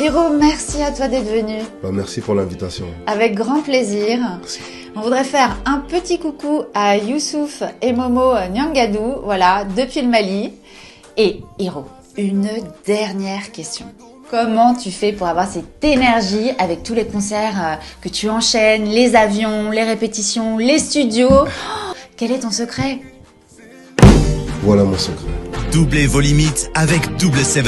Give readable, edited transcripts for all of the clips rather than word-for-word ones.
Hiro, merci à toi d'être venu. Merci pour l'invitation. Avec grand plaisir. Merci. On voudrait faire un petit coucou à Youssouf et Momo Nyangadou, voilà, depuis le Mali. Et Hiro, une dernière question. Comment tu fais pour avoir cette énergie avec tous les concerts que tu enchaînes, les avions, les répétitions, les studios? Quel est ton secret? Voilà mon secret. Doublez vos limites avec Double 7.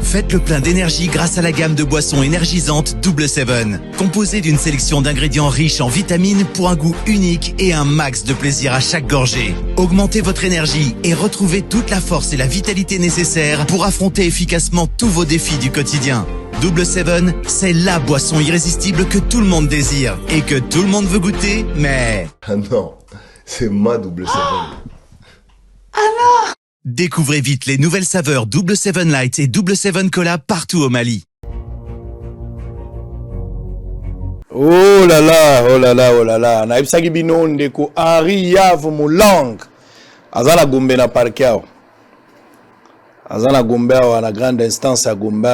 Faites le plein d'énergie grâce à la gamme de boissons énergisantes Double 7. Composée d'une sélection d'ingrédients riches en vitamines pour un goût unique et un max de plaisir à chaque gorgée. Augmentez votre énergie et retrouvez toute la force et la vitalité nécessaires pour affronter efficacement tous vos défis du quotidien. Double 7, c'est la boisson irrésistible que tout le monde désire et que tout le monde veut goûter, mais... Ah non, c'est ma Double 7. Ah non! Découvrez vite les nouvelles saveurs Double 7 Light et Double 7 Cola partout au Mali. Oh là là, oh là là, oh là là. Naibsaki bino ndeko Henri Yav Moulang. Azana Gombe na parkiao. Azana Gombe na grande instance à Gombe.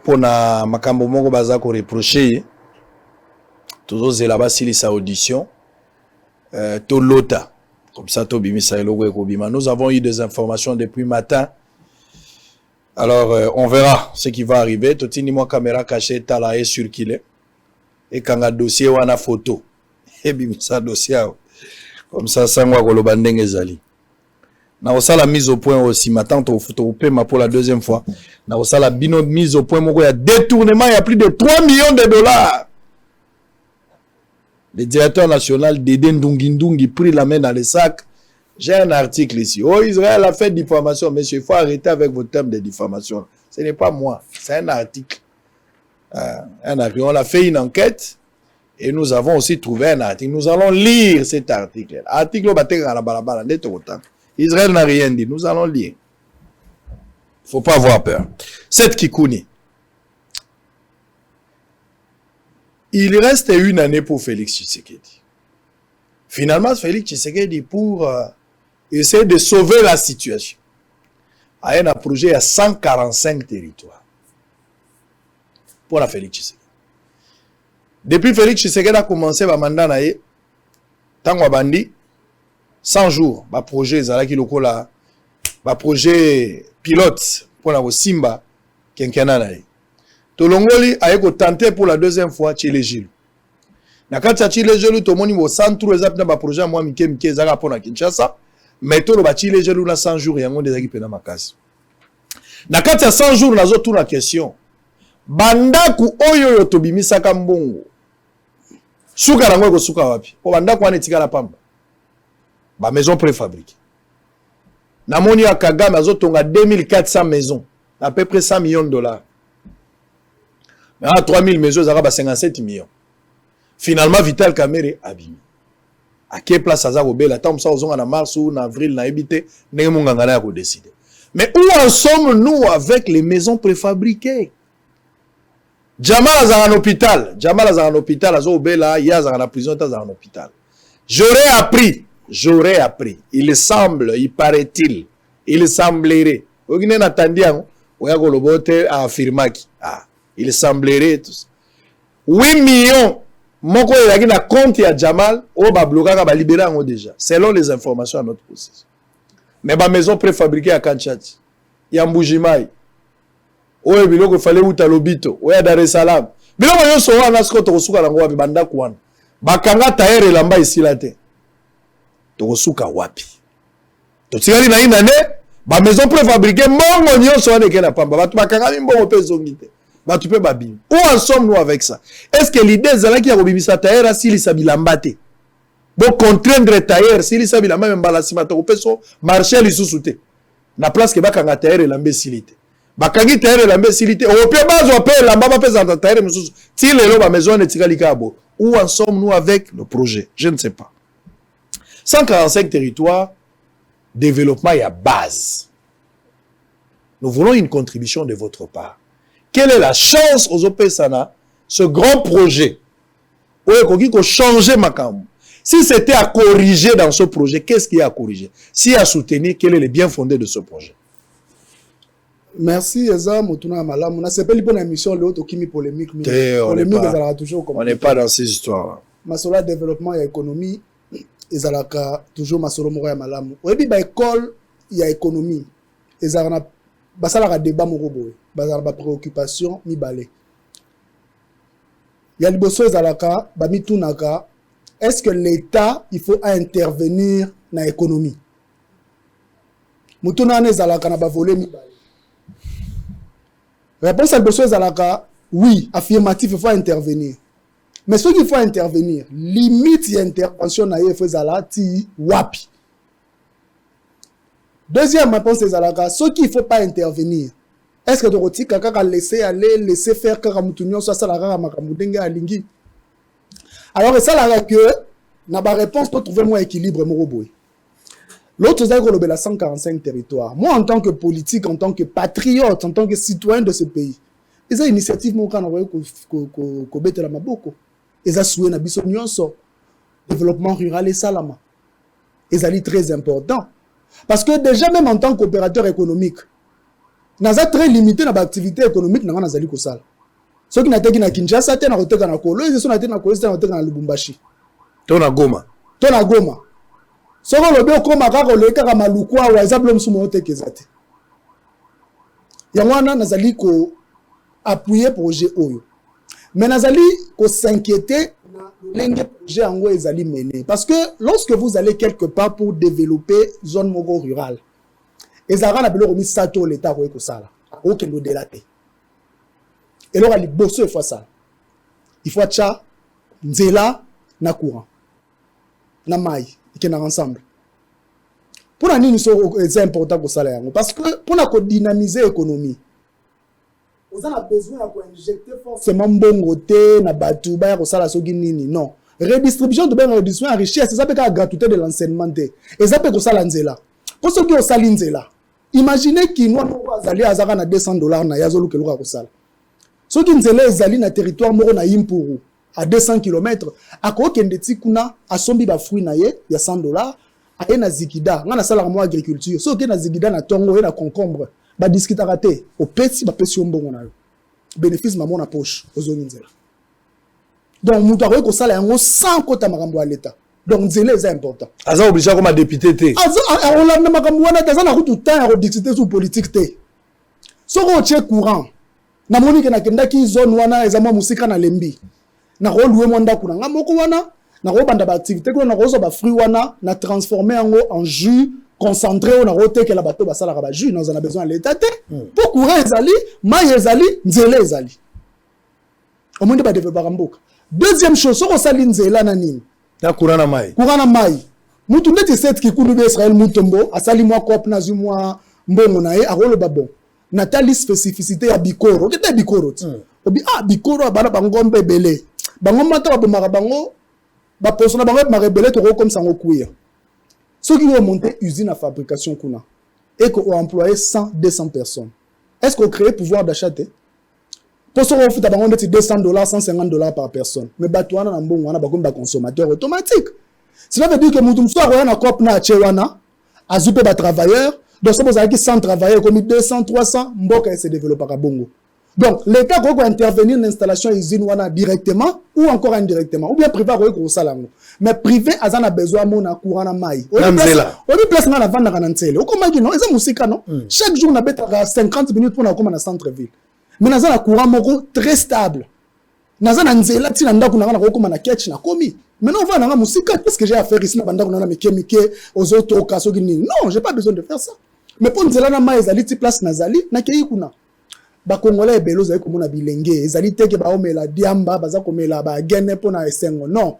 Pona makambo moko baza ko reprocher. Toujours zela basilisa audition. Tolota. Comme ça, nous avons eu des informations depuis matin. Alors, on verra ce qui va arriver. Totini moi caméra cachée, tala et surkilé. Et quand un dossier ou une photo, et bien ça dossier, comme ça, ça moi kolobandeng ezali. Na osa la mise au point aussi. Maintenant, tu photo ma pour la deuxième fois. Na osa la bino mise au point, il y a détournement, il y a plus de 3 millions de dollars. Le directeur national Dédé Ndungi prit la main dans le sac. J'ai un article ici. Oh, Israël a fait diffamation. Monsieur, il faut arrêter avec vos termes de diffamation. Ce n'est pas moi. C'est un article. On a fait une enquête et nous avons aussi trouvé un article. Nous allons lire cet article. Israël n'a rien dit. Nous allons lire. Il ne faut pas avoir peur. Cette Kikouni. Il reste une année pour Félix Tshisekedi. Finalement, Félix Tshisekedi, pour essayer de sauver la situation, a un projet à 145 territoires. Pour la Félix Tshisekedi. Depuis Félix Tshisekedi a commencé à mandat, Tango Bandi, 100 jours, le projet Zalaki Lokola, le projet pilote pour la Simba, Kenkena. Tolongoli a tenté pour la deuxième fois Tchilejilu. Nakati Tchilejilu to moni mo centre ezap na ba projet moi mike ezaka pona Kinshasa, mais to lo ba Tchilejilu na 100 jours yango ndezaki pena makasi. Nakati 100 jours nazo tout la question. Bandaku oyo yo tobimisaka mbongo. Suka rango ko suka wapi? Po bandaku ane tikala pamba. Ba maison préfabriquée. Na moni ya Kagame azo tonga 2400 maisons, à peu près 100 millions de dollars. À 3000 maisons, ça va 57 millions. Finalement, Vital Kamerhe abîme. À quelle place ça va obéir? Tant que ça, on a en mars ou en avril, on a évité, on a décidé. Mais où en sommes-nous avec les maisons préfabriquées? Jamal a un hôpital. Jamal a un hôpital. Il y a en prison, il y a un hôpital. J'aurais appris. Il semble, il paraît-il, il semblerait. Vous avez entendu, vous avez affirmé. Il semblerait tous. 8 millions. Moko il na compte ya Jamal o ba bloquer ba libérer en déjà selon les informations à notre possession. Mais ba maison préfabriquée à Kanchati. Ya Mbujimai. O biloko fallait uta lobito. O ya Dar es Salaam. Biloko yo so wana sko to suka lango wapi banda kwana. Bakanga taere lamba ici la te. To suka wapi. To tirali na ina ne ba maison préfabriquée mongo nyonso wana ke na pamba. Batu bakanga mbongo pe zongite. Où en sommes-nous avec ça? Est-ce que l'idée est qu'il y a un tailleur s'il s'abilamba? Bon, contraindre tailleur s'il s'abilamba même balasima to peso marché les sous-souté. Na place que bakanga tailleur l'imbécilité. Bakangi tailleur l'imbécilité. Au pire base on peut lamba pas pesant tailleur mususu. Si les loba maison ne tika likabo. Où en sommes-nous avec le projet? Je ne sais pas. 145 territoires, développement et à base. Nous voulons une contribution de votre part. Quelle est la chance aux OPSANA, ce grand projet, où il faut changer ma cam. Si c'était à corriger dans ce projet, qu'est-ce qu'il y a à corriger? Si à soutenir, quel est le bien fondé de ce projet? Merci, Eza, Motuna Malam. On a s'appelé pour l'émission, l'autre qui polémique. On n'est pas dans ces histoires. Masola développement et économie, Ezalaka toujours Masolo Moroya Malam. Au début, école, il y a économie. Ezalaka, Basalaka débat Moroboy. Basalaka préoccupation, mi balé. Il y a le bosso Ezalaka, Bami Tunaka. Est-ce que l'État, il faut intervenir dans l'économie? Motuna Ezalaka na ba volé mi balé. Réponse à le bosso Ezalaka, oui, affirmatif, il faut intervenir. Mais ce qu'il faut intervenir, limite l'intervention na il faut zalati wapi. Deuxième réponse c'est zalaka, ce qu'il faut pas intervenir. Est-ce que Doroti kaka laisser aller, laisser faire kaka mutunyo soit ça la rara makamudenge alingi. Alors ça la que na ba réponse pour trouver moins équilibre moroboy. L'autre c'est que le 145 territoires. Moi en tant que politique, en tant que patriote, en tant que citoyen de ce pays, les initiatives mon kana ko betela maboko. Ils ont souhaité na nyonso développement rural et salama. Ils ont très important parce que déjà même en tant qu'opérateur économique, naza très limité dans l'activité économique na nazali ko sala. Ceux qui n'étaient na Kinshasa, te na koteka na Kolo, ils sont na Kolwezi, na koteka na Lubumbashi. Tona Goma. Soko lobe ko makaka leka ka malukwa wa ezablo msumo te kezate. Yangwana nazali ko appuyer projet oyo. Mais nazali ko s'inquiéter l'enge projet ango ezali mené parce que lorsque vous allez quelque part pour développer zone mogo rurale ezara na bilo komi sato l'état ko sala OK no delaté et alors ali bosso fois ça il faut cha nzela na courant na mai ikena ensemble pour la nini c'est important ko sala yango parce que pour na ko dynamiser économie on a besoin d'injecter forcément bongo te na batu ba ko sala soki nini non redistribution de bien redistribution en richesse ça peut être gratuité de l'enseignement et ça peut ko sala nzela pour ceux qui o sali nzela imaginez ki no azali azaka na $200 na yazolu ke luka ko sala soki nzela ezali na territoire moko na Impuru à 200 km ako kende tikuna asombi ba fruit na ye ya $100 aye na zikida ngana sala mo agriculture soki na zikida na tongo et na concombre ba discuter raté au petit ba pesi mbongo na yo bénéfice maman na poche ozongi nzela donc mutu akoki kosala yango sans kota makambo ya l'état donc nzela est important aza obligé comme député te olanda makambo wana taza na kutu temps ya discuter sur politique te soko otie courant na moni ke na kendaki zone wana ezama musika na lembi na ko louer mo ndako na moko wana na ko banda ba activité ko na ko zo ba fruit wana na transformer yango en jus concentré on a roté la bateau basala ba jus nous en a besoin l'état pour courant ezali mai ezali nzela ezali au monde ba développer mboka deuxième chose soko sali nzela na nini na courant na mai mutu ndeti set ki kunu be Israël mutombo asali mwa kop na zu mwa mbongo na ye akolo babon na tali spécificité ya bikoro kete bikoro obi bikoro bana bangombe belé bangomba ta ba bango ba persona bango ma rebelle to comme ça ngokuya. Ceux qui vont monter usine à fabrication kuna et qu'on employé 100-200 personnes. Est-ce qu'on crée pouvoir d'achat? Pour ce qu'on fait d'abord $200, $150 par personne. Mais batouana na mbongo wana bakomba consommateur automatique. Cela veut dire que mutum soit roya na kop na chewana azupe ba travailleur donc ça vous qui 100 travailleurs comme 200 300 mboka se développer à bongo. Donc l'état doit intervenir dans l'installation usine wana directement ou encore indirectement ou bien privé ko salango. Mais privé azana besoin mona courant na mai. On dit place na vendre na ntsele. O komaki non, eza musika non. Chaque jour na beta 50 minutes pour na koma na centre ville. Mais nazana courant moko très stable. Nazana nzela tina ndako na ko koma na catch na komi. Maintenant on va na musika, qu'est-ce que j'ai à faire ici na banda na meke aux autres kaso gini. Non, j'ai pas besoin de faire ça. Mais pour nzela na mai ezali ti place nazali na kei kuna. Ba Congolais belo za komona bilenge ezali teke ba omela diamba baza komela ba gene pona esengo non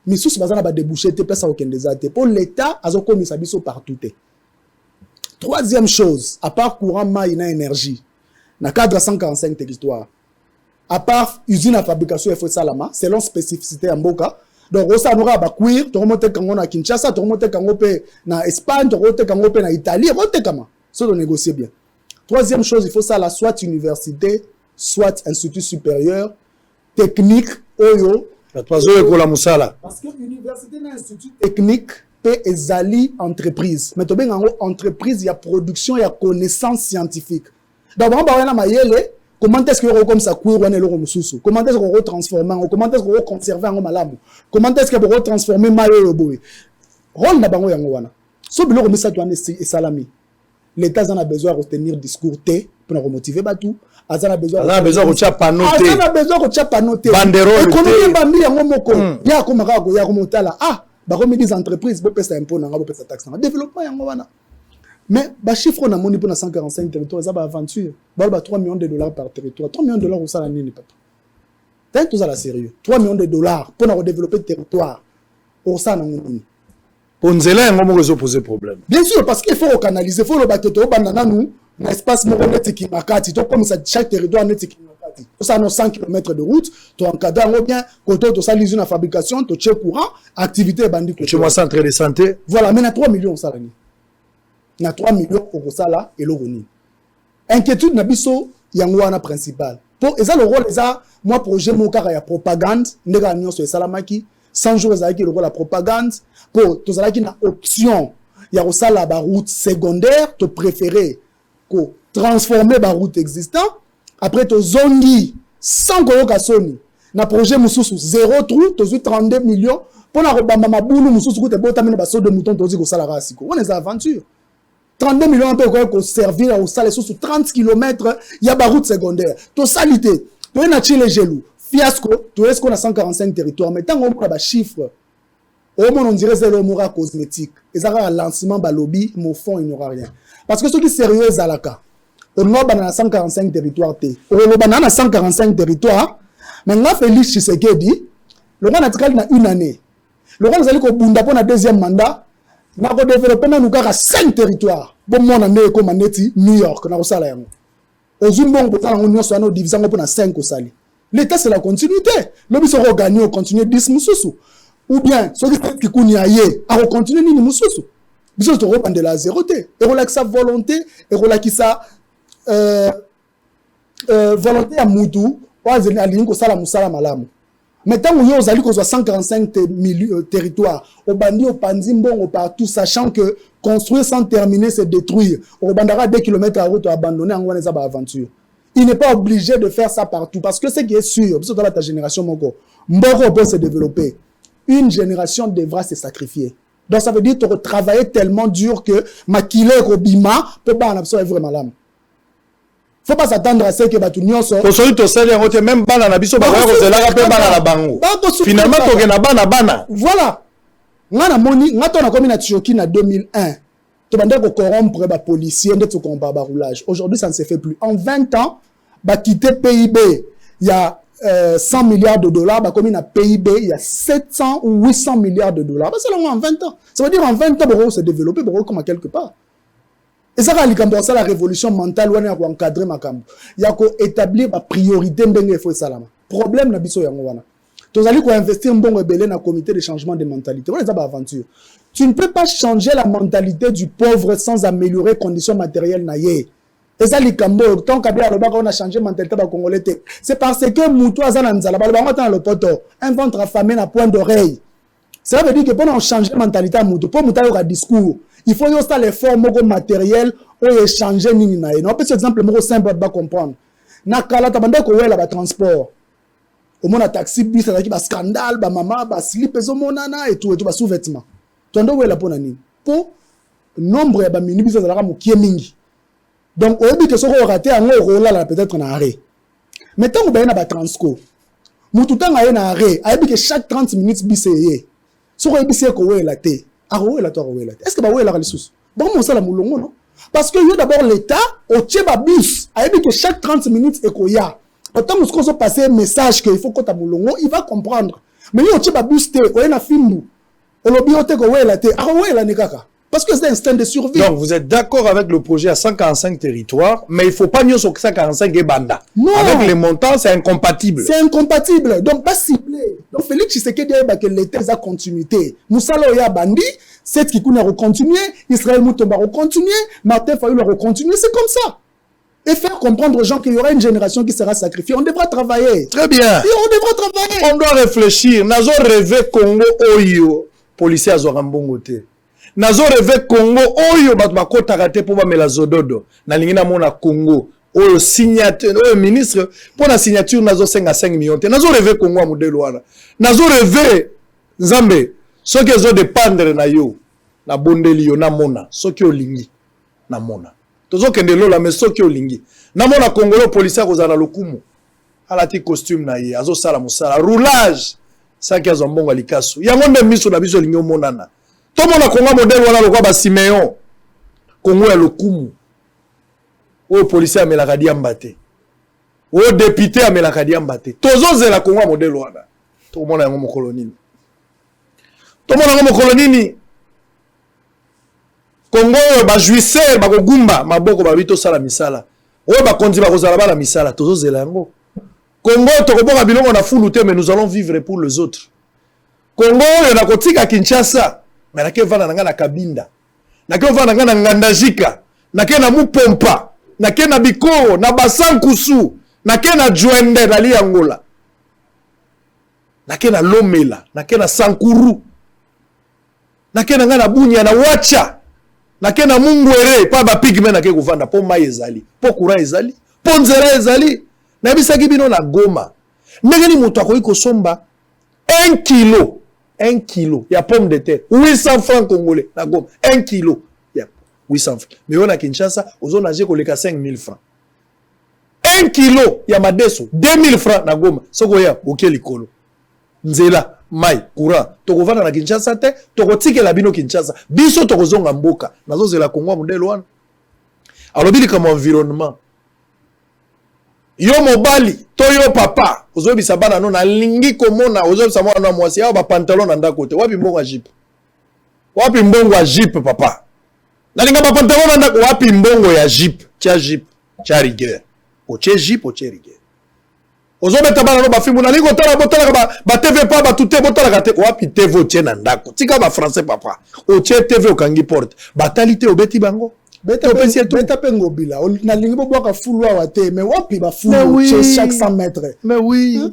misusu baza na ba déboucher te place okendeza te pour l'état azokomisa biso partout te. Troisième chose, à part courant mai na énergie na cadre 145 territoires, à part usine à fabrication et salama selon spécificité ya mboka. Donc osa nora ba cuir to remonter kango na Kinshasa to remonter kango pe na Espagne to remonter kango pe na Italie remonter comment ça doit négocier bien. Troisième chose, il faut ça, la soit université, soit institut supérieur, technique, oyo. Parce que l'université et l'institut technique peut exali entreprise. Mais tu as entreprise, il y a production, il y a connaissance scientifique. Donc on va na mayele comment est-ce que on comme ça courir on est le mususu. Comment est-ce qu'on retransformer, comment est-ce qu'on conserver en malamu. Comment est-ce qu'on retransformer mayo boy. Rôle na bango yango wana. So bilo comme ça tu et salami. L'État en a besoin de retenir discours T pour remotiver Batou. Il a besoin de panoter. Il a besoin de panoter. Banderole. Économie bambi yango moko. Ya ko maka ya ko motala. Ah, ba comme des entreprises bo pesa impôt na bo pesa taxe na. Développement yango wana. Mais ba chiffre na moni pour 145 territoires, ça ba aventure. Ba 3 millions de dollars par territoire. 3 millions de dollars au ça la nini papa. T'es tout ça la sérieux. 3 millions de dollars pour développer le territoire. Au ça na moni. Ponzela yango moko zo poser problème. Bien sûr parce qu'il faut canaliser, il faut le battre to banana nous, l'espace moko netiki makati, to comme ça chaque territoire netiki makati. Ça nos 100 km de route, to encadrer bien côté to ça l'usine à fabrication, to check courant, activité bandi côté. Chez moi centre de santé. Voilà, mais na 3 millions ça là ni. Na 3 millions au ça là et le roni. Inquiétude na biso yango wana principal. Pour ça le rôle ça moi projet mon car ya propagande, ndeka nyo so salamaki. 100 jours ezalaki le la propagande pour tozalaki na option ya kosala ba route secondaire to préférer ko transformer ba route existant après to zongi sans koyoka soni na projet mususu 0 trou tozu 32 millions pour na robamba mabulu mususu ko te botamina ba so de mouton tozi ko sala rasiko on est aventure 32 millions un peu ko servir au sala sous 30 km ya ba route secondaire to salité to na chile gelou fiasco, tout est-ce qu'on a 145 territoires, mais tant qu'on a des chiffres, au moins on dirait que c'est le mora cosmétique. Et ça a un lancement, bah lobby, mais au fond, il n'y aura rien. Parce que ce qui est sérieux, c'est là. On a 145 territoires. On a 145 territoires, mais on a Félix Tshisekedi, le roi naturel a une année. Le roi naturel a pour un deuxième mandat, on a développé 5 territoires. Bon, mon année, comme on est New York, on a aussi là. Au Zumbon, on a une division pour 5 au Sali. L'État, c'est la continuité. Le but, c'est de gagner, on continue 10 moussous. Ou bien, ceux qui connaissent ailleurs, on continue ni moussous. Nous sommes de la zéroté. Et on a sa volonté, et on a sa volonté à Moutou, on a aligné que ça la moussala malamu. Maintenant, on a 145 territoires. Au bandi, au panzimbo, au partout, sachant que construire sans terminer, c'est détruire. Au bandara 2 km à route, abandonner, on va aventure. Il n'est pas obligé de faire ça partout. Parce que ce qui est sûr, parce que dans ta génération, Mboko peut se développer. Une génération devra se sacrifier. Donc ça veut dire que tu travailler tellement dur que Makile Robima peut pas en absorber vraiment l'âme. Il ne faut pas s'attendre à ce que tu n'as pas. Même finalement, tu as bana. Voilà. On a commis na Tchoki en 2001. Tu vas corrompre les policiers, tu combat le roulage. Aujourd'hui, ça ne se fait plus. En 20 ans, bah quitter PIB, il y a 100 milliards de dollars, bah comme il y a PIB, il y a 700 ou 800 milliards de dollars. Bah, c'est là en 20 ans. Ça veut dire en 20 ans, on se développer, comme à quelque part. Et ça, c'est la révolution mentale, on a encadré ma camp. Il y a établir ma priorité, il faut ça là. Problème, na biso yango. Tu as investir un bon rebelle dans le comité de changement de mentalité. On est dans l'aventure. Tu ne peux pas changer la mentalité du pauvre sans améliorer les conditions matérielles. Et ça, les Cambo, tant qu'on a changé la mentalité des Congolais, c'est parce que Moutou Azananzala, le poteau, un ventre affamé à point d'oreille. Ça veut dire que pendant changer la mentalité à Moutou, pour Moutou avoir un discours, il faut y avoir l'effort matériel ou échanger. On peut, par exemple, le simple pour comprendre. Nakala, tu as un transport. Au moins, un taxi, bus, il y a un scandale, maman, slip, et tout, sous-vêtements. Tu as un peu pour nombre de minibus qui est mingi. Donc, au début, que ce soit raté, on a peut-être un arrêt. Mais tant que tu as un transco, tout temps, il y a un arrêt. Que chaque 30 minutes, bis est. Si on a un bis, est-ce que tu as un ressource? Bon, on sait la moulongo, non? Parce que d'abord, l'État, au tchèba bus, que chaque 30 minutes, il y a. Autant que ce passe un message qu'il faut que tu moulongo, il va comprendre. Mais il y a un tchèba bus, il y a un film. Parce que c'est un instinct de survie. Donc vous êtes d'accord avec le projet à 145 territoires, mais il ne faut pas nier sur 145 banda. Non. Avec les montants, c'est incompatible. C'est incompatible. Donc pas ciblé. Donc Félix Tshisekedi dit que l'État a continuité. Moussa Loya Bandi, c'est qui a continué, Israël Moutomba a continué, Martin Fayulu a continué, c'est comme ça. Et faire comprendre aux gens qu'il y aura une génération qui sera sacrifiée. On devra travailler. Très bien. Et on devra travailler. On doit réfléchir. Nazo rêvé Congo Oyo. Policiers à Zorambongote. Nazo rêvé Congo Oyo. Batma kota rate pour ba melazododo. Na lingina mona Congo. au signature, au ministre, pour la signature, nazo 5 millions. Nazo rêvé Congo à modèle wana. Nazo rêvé Nzambe. Ceux qui ont dépendre na yo, na bondeli yo na mona, ceux qui ont lingi na mona. Tozo kende lola mais ceux qui ont lingi. Na mona Congolais policier kozala lokumu. Ala ti costume na ye, azo sala musala, roulage. Ça qui a zombongo likasu. Yango nde miso na biso lingi monana. To mona Congo modèle wana lokwa ba Siméon. Congo ya lokumu. O policier amelaka diamba te. O député amelaka diamba te. Tozo zela Congo modèle wana. To mona yango mokolo nini. To mona yango mokolo nini. Congo ba juisseur ba kogumba maboko ba bito sala misala. O ba konzi ba kozala ba la misala tozo zela yango. Congo tokoboka bilongo na fulu te mais nous allons vivre pour les autres. Congo yo na kotika Kinshasa mais na ke vana nga na Kabinda. Na ke vana nga na Ngandajika. Na ke na Mupompa. Na ke na Bikoro, na Basankusu, na ke na Djuende na Liangola. Na ke na Lomela, na ke na Sankuru. Na ke na nga na Bunya na Wacha. Na ke na Mungwere, pa ba pigme na ke kuvanda po mai ezali, po courant ezali, po nzela ezali. Na bisaki bino na Goma. Ndenge ni mutu akoki kosomba 1 kilo ya pomme de terre, 800 francs congolais na Goma, 1 kilo. 800 francs. Mais on a Kinshasa, aux on a j'ai collé 5000 francs. 1 kilo ya madeso, 2000 francs na Goma. Soko ya okeli kolo. Nzela, mai, courant. Toko vana na Kinshasa te, toko tike la bino Kinshasa. Biso toko zonga mboka. Nazo zela Congo modèle wana. Alors bili comme environnement. Yo mobali, to yo papa. Ozo bisabana no na lingi komona, ozo bisabana na mwasi ya ba pantalon na ndakote. Wapi mbongo wa jeep? Wapi mbongo wa jeep papa? Nalinga ba pantalon na wapi mbongo ya jeep, tia jeep, tia rigueur. Oche jeep, oche rigueur. Ozo beta bana no ba fimu na lingo tala botala ba TV pa ba tuté botala ka te wapi TV oche na ndako. Tika ba français papa. Oche TV okangi porte. Batalité obeti bango. Beta pengo bila. Na lingi bo boka fulu wa te mais wapi ba fulu chez chaque 100 mètres. Mais oui.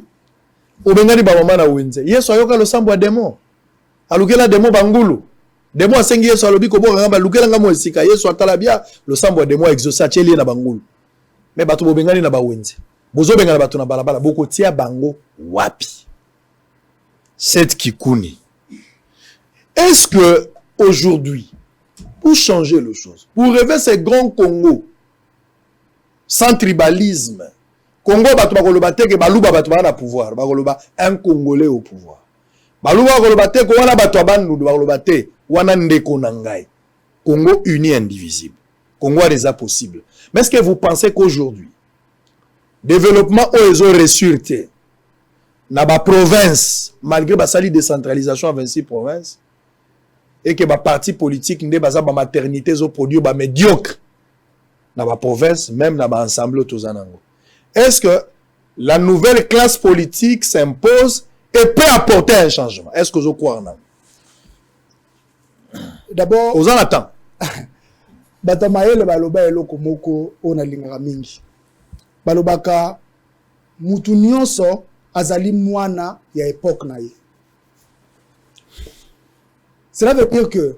Obengani ba mama na wenze. Yeso ayoka lo sambo a demo. Alukela demo bangulu. Demo asengi Yesu alobi ko boka ngamba lukela ngamo esika Yesu atala bia lo sambo demo exaucer cheli na bangulu. Mais bato bobengani na ba wenze. Bozo bengana bato na balabala boko tia bango wapi. Cette Kikuni. Est-ce que aujourd'hui pour changer les choses, pour rêver ces grands Congo sans tribalisme, Congo bato bakoloba te ke baluba bato bana pouvoir, bakoloba un Congolais au pouvoir. Baluba bakoloba te ko wana bato abandu bakoloba te wana ndeko na ngai. Congo uni indivisible. Congo a déjà possible. Mais est-ce que vous pensez qu'aujourd'hui développement oezo ressurté na ba province malgré ba sali décentralisation à 26 provinces et que ba parti politique nde baza ba maternité zo produit ba médiocre na ba province même na ba ensemble tozanango. Est-ce que la nouvelle classe politique s'impose et peut apporter un changement? Est-ce que vous croyez en ça? D'abord, aux en attend. Batamaele baloba eloko moko ona lingaka mingi. Balobaka mutu nyonso azali mwana ya époque na ye. Cela veut dire que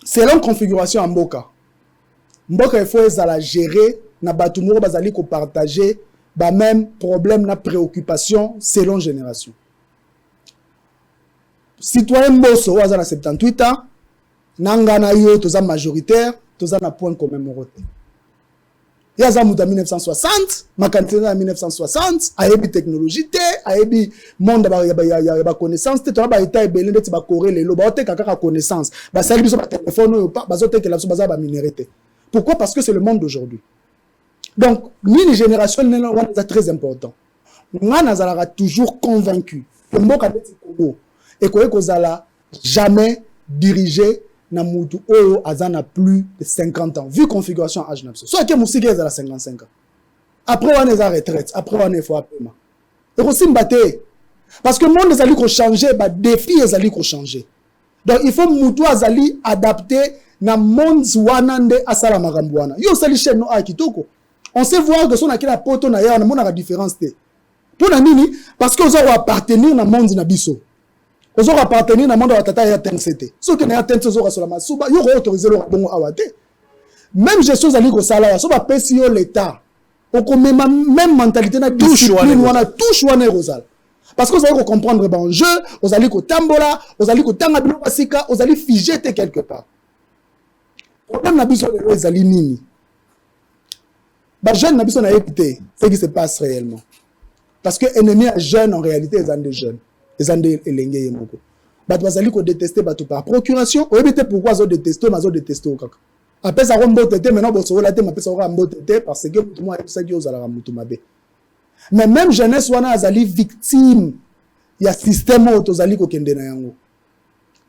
selon configuration en mboka, mboka il faut ezala gérer na batu moko bazali ko partager ba même problème na préoccupation selon génération. Citoyen Mbosso aza na 78 ans, nanga na yo toza majoritaire, toza na point commémoraté. Yaza muta 1960, makanté na 1960, ayebi technologie te, ayebi monde ba connaissance te, to ba état ebele ndeti ba Corée lelo, ba oteka kaka connaissance, ba sali biso ba téléphone yo pa, ba zoteka la biso baza ba minéralité. Pourquoi? Parce que c'est le monde d'aujourd'hui. Donc, mini génération est très important. Moi, nazalaka toujours convaincu que mboka ndeti Congo et que zala jamais dirigé na mutu oyo azana plus de 50 ans vu configuration âge napso soit que musiki ezala 55 ans après on est à retraite après on est faut apema et aussi mbaté parce que le monde ezali ko changer ba défi ezali ko changer donc il faut mutu azali adapter na monde wana nde asala makambo wana yo sali chaîne no akitoko on sait voir que son akila poto na ya na mona la différence te pour na nini parce que on doit appartenir na monde na biso. Vous aurez appartenu à monde de la tata et à TNCT. Ce qui n'est pas TNCT, vous aurez sur la masuba, vous aurez autorisé le rabon à Wate. même gestion zali ko sala so ba pesi yo l'état oko même mentalité na discipline wana touche wana rozal parce que vous allez comprendre ben jeu vous allez ko tambola vous allez ko tanga bilo basika vous allez figer quelque part problème na biso les zali nini ba jeune na biso na écouter ce qui se passe réellement parce que ennemi à jeune en réalité ils sont des jeunes ils sont des elenge yemoko ba bazali ko détester ba tout par procuration ou éviter pourquoi ils détester mais ils détester au kaka après ça rombo tete maintenant bo so la te mapesa ko rombo tete parce que tout moi ça qui aux ala mutu mabe mais même jeunesse wana azali victime ya système autozali ko kende na yango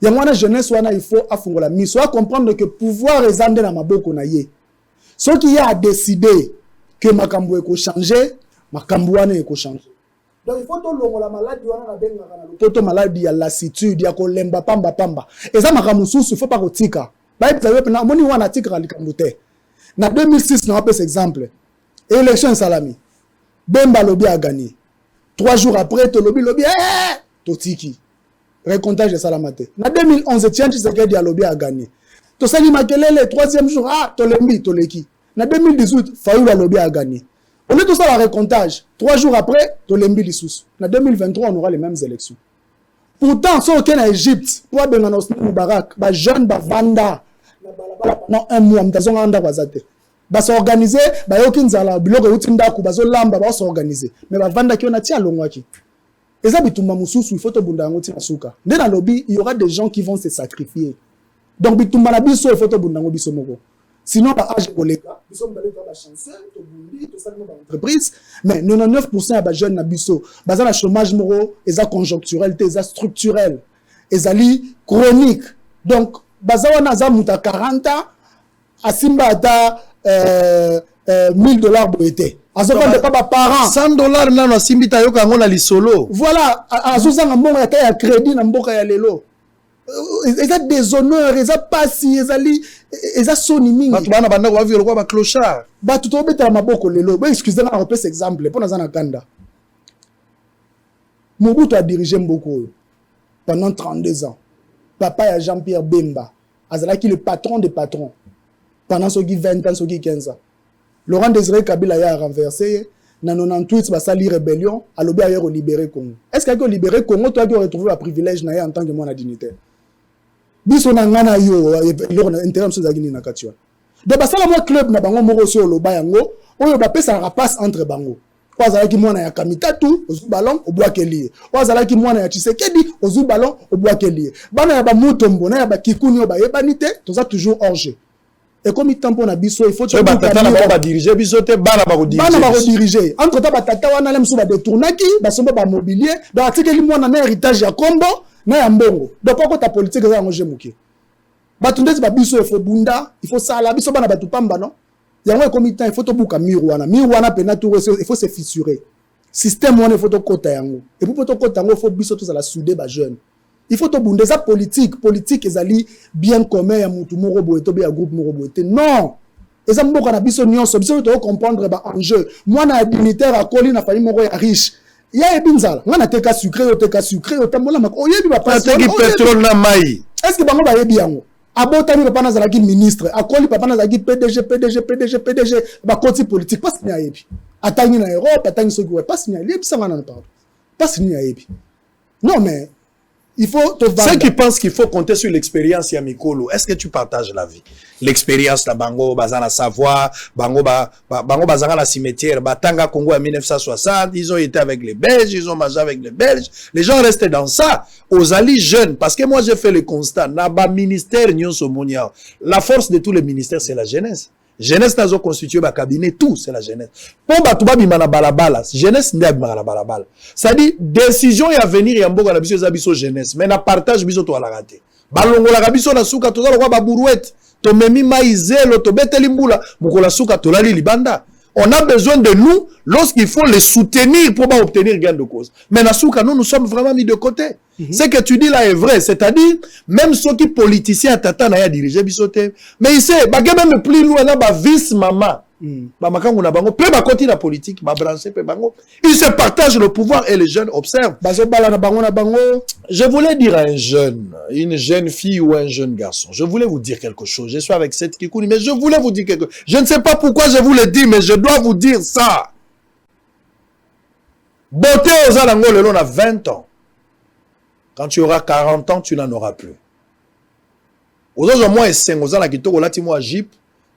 yango wana jeunesse wana il faut afungola miso à comprendre que pouvoir ezande na maboko na ye ce qui a décidé que makambo eko changer makambo wana eko changer donc il faut to longo la maladie wana na benga kana lopoto maladie ya lassitude ya ko lemba pamba pamba eza makambo susu il faut pas kotika ba epza pe na moni wana tika likambo te na 2006 na apes exemple élection salami Bemba Lobi a gagné 3 jours après to lobi totiki récomptage de salamate na 2011 tiens tu sais que dia Lobi a gagné to sali makelele 3e jour to lembi to leki na 2018 Fayoula Lobi a gagné on est tout ça la récomptage 3 jours après to lembi lissus na 2023 on aura les mêmes élections pourtant so aucun en Égypte pour benga na Hosni Moubarak ba jeune ba vanda non un mois mtazonga anda kwazate ba s'organiser ba yoki nzala biloko yuti ndaku ba zo lamba ba s'organiser mais ba vanda ki on a tia longwaki eza bitumba mususu il faut to bunda ngoti asuka nde na lobby il y aura des gens qui vont se sacrifier donc bitumba na biso il faut to bunda ngo biso moko sinon ba age koleka biso mbaleka ba chanceux to bundi to salimo ba entreprise mais 99% ba jeune na biso baza na chômage moko eza conjoncturel te eza structurel ezali chronique donc baza wana za muta 40 ans asimba ata $1000 boete azovanda pas ba parents $100 nano asimbita yoka ngo na lisolo voilà azozanga mbongo ya ya crédit na mboka ya lelo eza déshonneur eza pasi eza soni mingi batu bana banda ko avio ko ba clochard batu to betala maboko lelo ba excusez moi repère cet exemple pour na kanda Mobutu a dirigé Mboko pendant 32 ans papa ya Jean-Pierre Bemba azalaki le patron des patrons pendant ce qui 20 ans ce qui 15 ans Laurent Désiré Kabila a renversé na 98 basali rébellion a lobby a libéré Congo est-ce qu'il a libéré Congo toi qui retrouvé un privilège na en tant que mon dignitaire biso na ngana yo loro na intérêt so zagini na katwa de basala mo club na bango moko so loba yango oyo ba pesa rapace entre bango wazalaki mwana ya Kamitatu ozu ballon obwakeli wazalaki mwana ya Tshisekedi ozu ballon obwakeli bana ya ba Mutombo na ya ba Kikuni ba yebanite toza toujours hors jeu et comme il tampo na biso il faut que batata na ba diriger biso te bana ba ko diriger entre ta batata wana lem so ba détournaki ba somba ba mobilier donc atikeli mwana na héritage ya Kombo na ya mbongo donc poko ta politique za ngoje muke batundezi ba biso il faut bunda il faut sala biso bana ba tupamba non yango comme il faut to buka mirouana pena tout il faut se fissurer système on il faut to kota yango et pour to kota yango il faut biso to za la souder ba jeune il faut to bunda ça politique ezali bien commun ya mutu moko boye to be ya groupe moko boye non eza mboka na biso nyonso biso to comprendre ba enjeu mwana ya dignitaire akoli na famille moko ya riche ya ebinzala ngana teka sucré otambola mako oyebi ba passe pétrole na mai est-ce que bango ba yebi yango abotami papa nazalaki ministre akoli papa nazalaki PDG ba koti politique pas ni ayebi atangi na Europe atangi soki ouais pas ni ayebi ça ngana pardon pas ni ayebi non mais il faut te vendre. Ceux qui pensent qu'il faut compter sur l'expérience ya mikolo, est-ce que tu partages la vie? L'expérience la bango bazana savoir, bango bazana la cimetière, batanga Congo en 1960, ils ont été avec les Belges, ils ont mangé avec les Belges. Les gens restaient dans ça. Aux alliés jeunes, parce que moi j'ai fait le constat, naba ministère nyonso monia. La force de tous les ministères c'est la jeunesse. Jeunesse nazo constitué ba cabinet tout c'est la jeunesse. Pour batuba bimana balabala, jeunesse ndi bimana balabala. Ça dit décision ya venir ya mboka na biso za biso jeunesse, mais na partage biso to ala raté. Balongola ka biso na suka to za kwa ba burouette, to memi maizelo to beteli mbula, mukola suka to lali libanda. On a besoin de nous lorsqu'il faut les soutenir pour obtenir gain de cause. Mais na suka nous sommes vraiment mis de côté. Ce que tu dis là est vrai, c'est-à-dire même ceux qui politiciens tata na ya diriger bisote, mais il sait ba même plus loin na ba vice maman Bamakango na bango, peu bakoti la politique, ba branché peu bango. Ils se partagent le pouvoir et les jeunes observent. Je voulais dire à un jeune, une jeune fille ou un jeune garçon, je voulais vous dire quelque chose. Je suis avec cette Kikouni, mais je voulais vous dire quelque chose. Je ne sais pas pourquoi je vous le dis, mais je dois vous dire ça. Beauté aux Alango, le long a 20 ans. Quand tu auras 40 ans, tu n'en auras plus. Aujourd'hui, moi,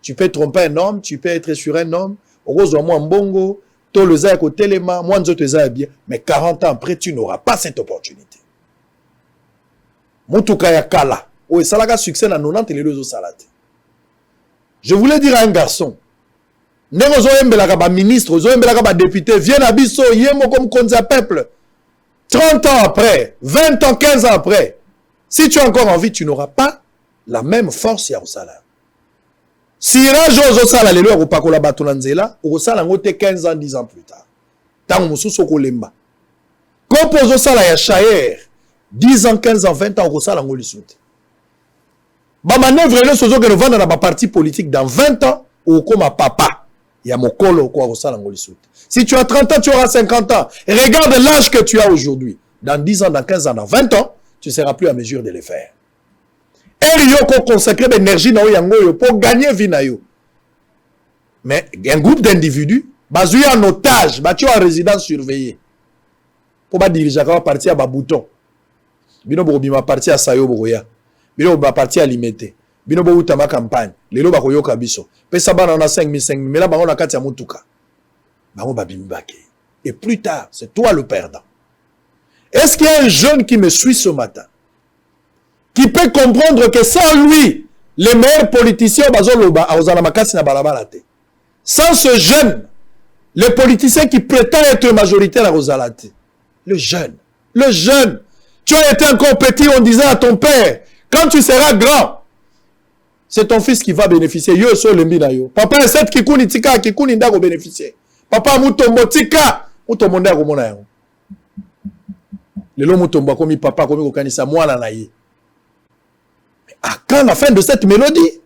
tu peux tromper un homme, tu peux être sur un homme. Aujourd'hui, moi, mbongo, to le zay ko telema, moi, nzoto zay bien. Mais 40 ans après, tu n'auras pas cette opportunité. Moutuka ya kala. Oh, ça l'a succès dans 90 et les deux salades. Je voulais dire à un garçon, Nero zoembelaka ba ministre, zoembelaka ba député, viens à biso, yemo comme konza peuple. 30 ans après, 20 ans, 15 ans après, si tu as encore envie, tu n'auras pas la même force ya osala. Si rajo osala lelo ko pakola batulanzela, osala ngote 15 ans, 10 ans plus tard. Tango mususu ko lemba. Kopo osala ya chair, 10 ans, 15 ans, 20 ans osala ngoli soute. Ba manœuvre le sozo que vendre na ba parti politique dans 20 ans ou comme papa. Il y a mon colo quoi osala ngoli soute. Si tu as 30 ans, tu auras 50 ans. Regarde l'âge que tu as aujourd'hui. Dans 10 ans, dans 15 ans, dans 20 ans, tu ne seras plus à mesure de les faire. Et yoko consacrer l'énergie pour gagner vie na yo. Mais un groupe d'individus, basé en otage, battu en résidence surveillée. Pour pas diriger, quand partir à Babouton. Bino bobima parti à Sayo Bogoya. Bino ba parti à Limete. Bino bo utama campagne. Lelo ba koyoka biso. Pesa bana na 5 000, mais là ba on a kati ya mutuka. Et plus tard, c'est toi le perdant. Est-ce qu'il y a un jeune qui me suit ce matin, qui peut comprendre que sans lui, les meilleurs politiciens, sans ce jeune, les politiciens qui prétendent être majoritaires à Rosalate, le jeune, tu as été encore petit, on disait à ton père, quand tu seras grand, c'est ton fils qui va bénéficier. Yo so lembi na yo. Papa est cette kikuni tika kikuni ndako bénéficier. Papa mutombo tika mutombo ndako mona yango. Lelo mutombo komi papa komi kokanisa mwana na ye. À quand la fin de cette mélodie?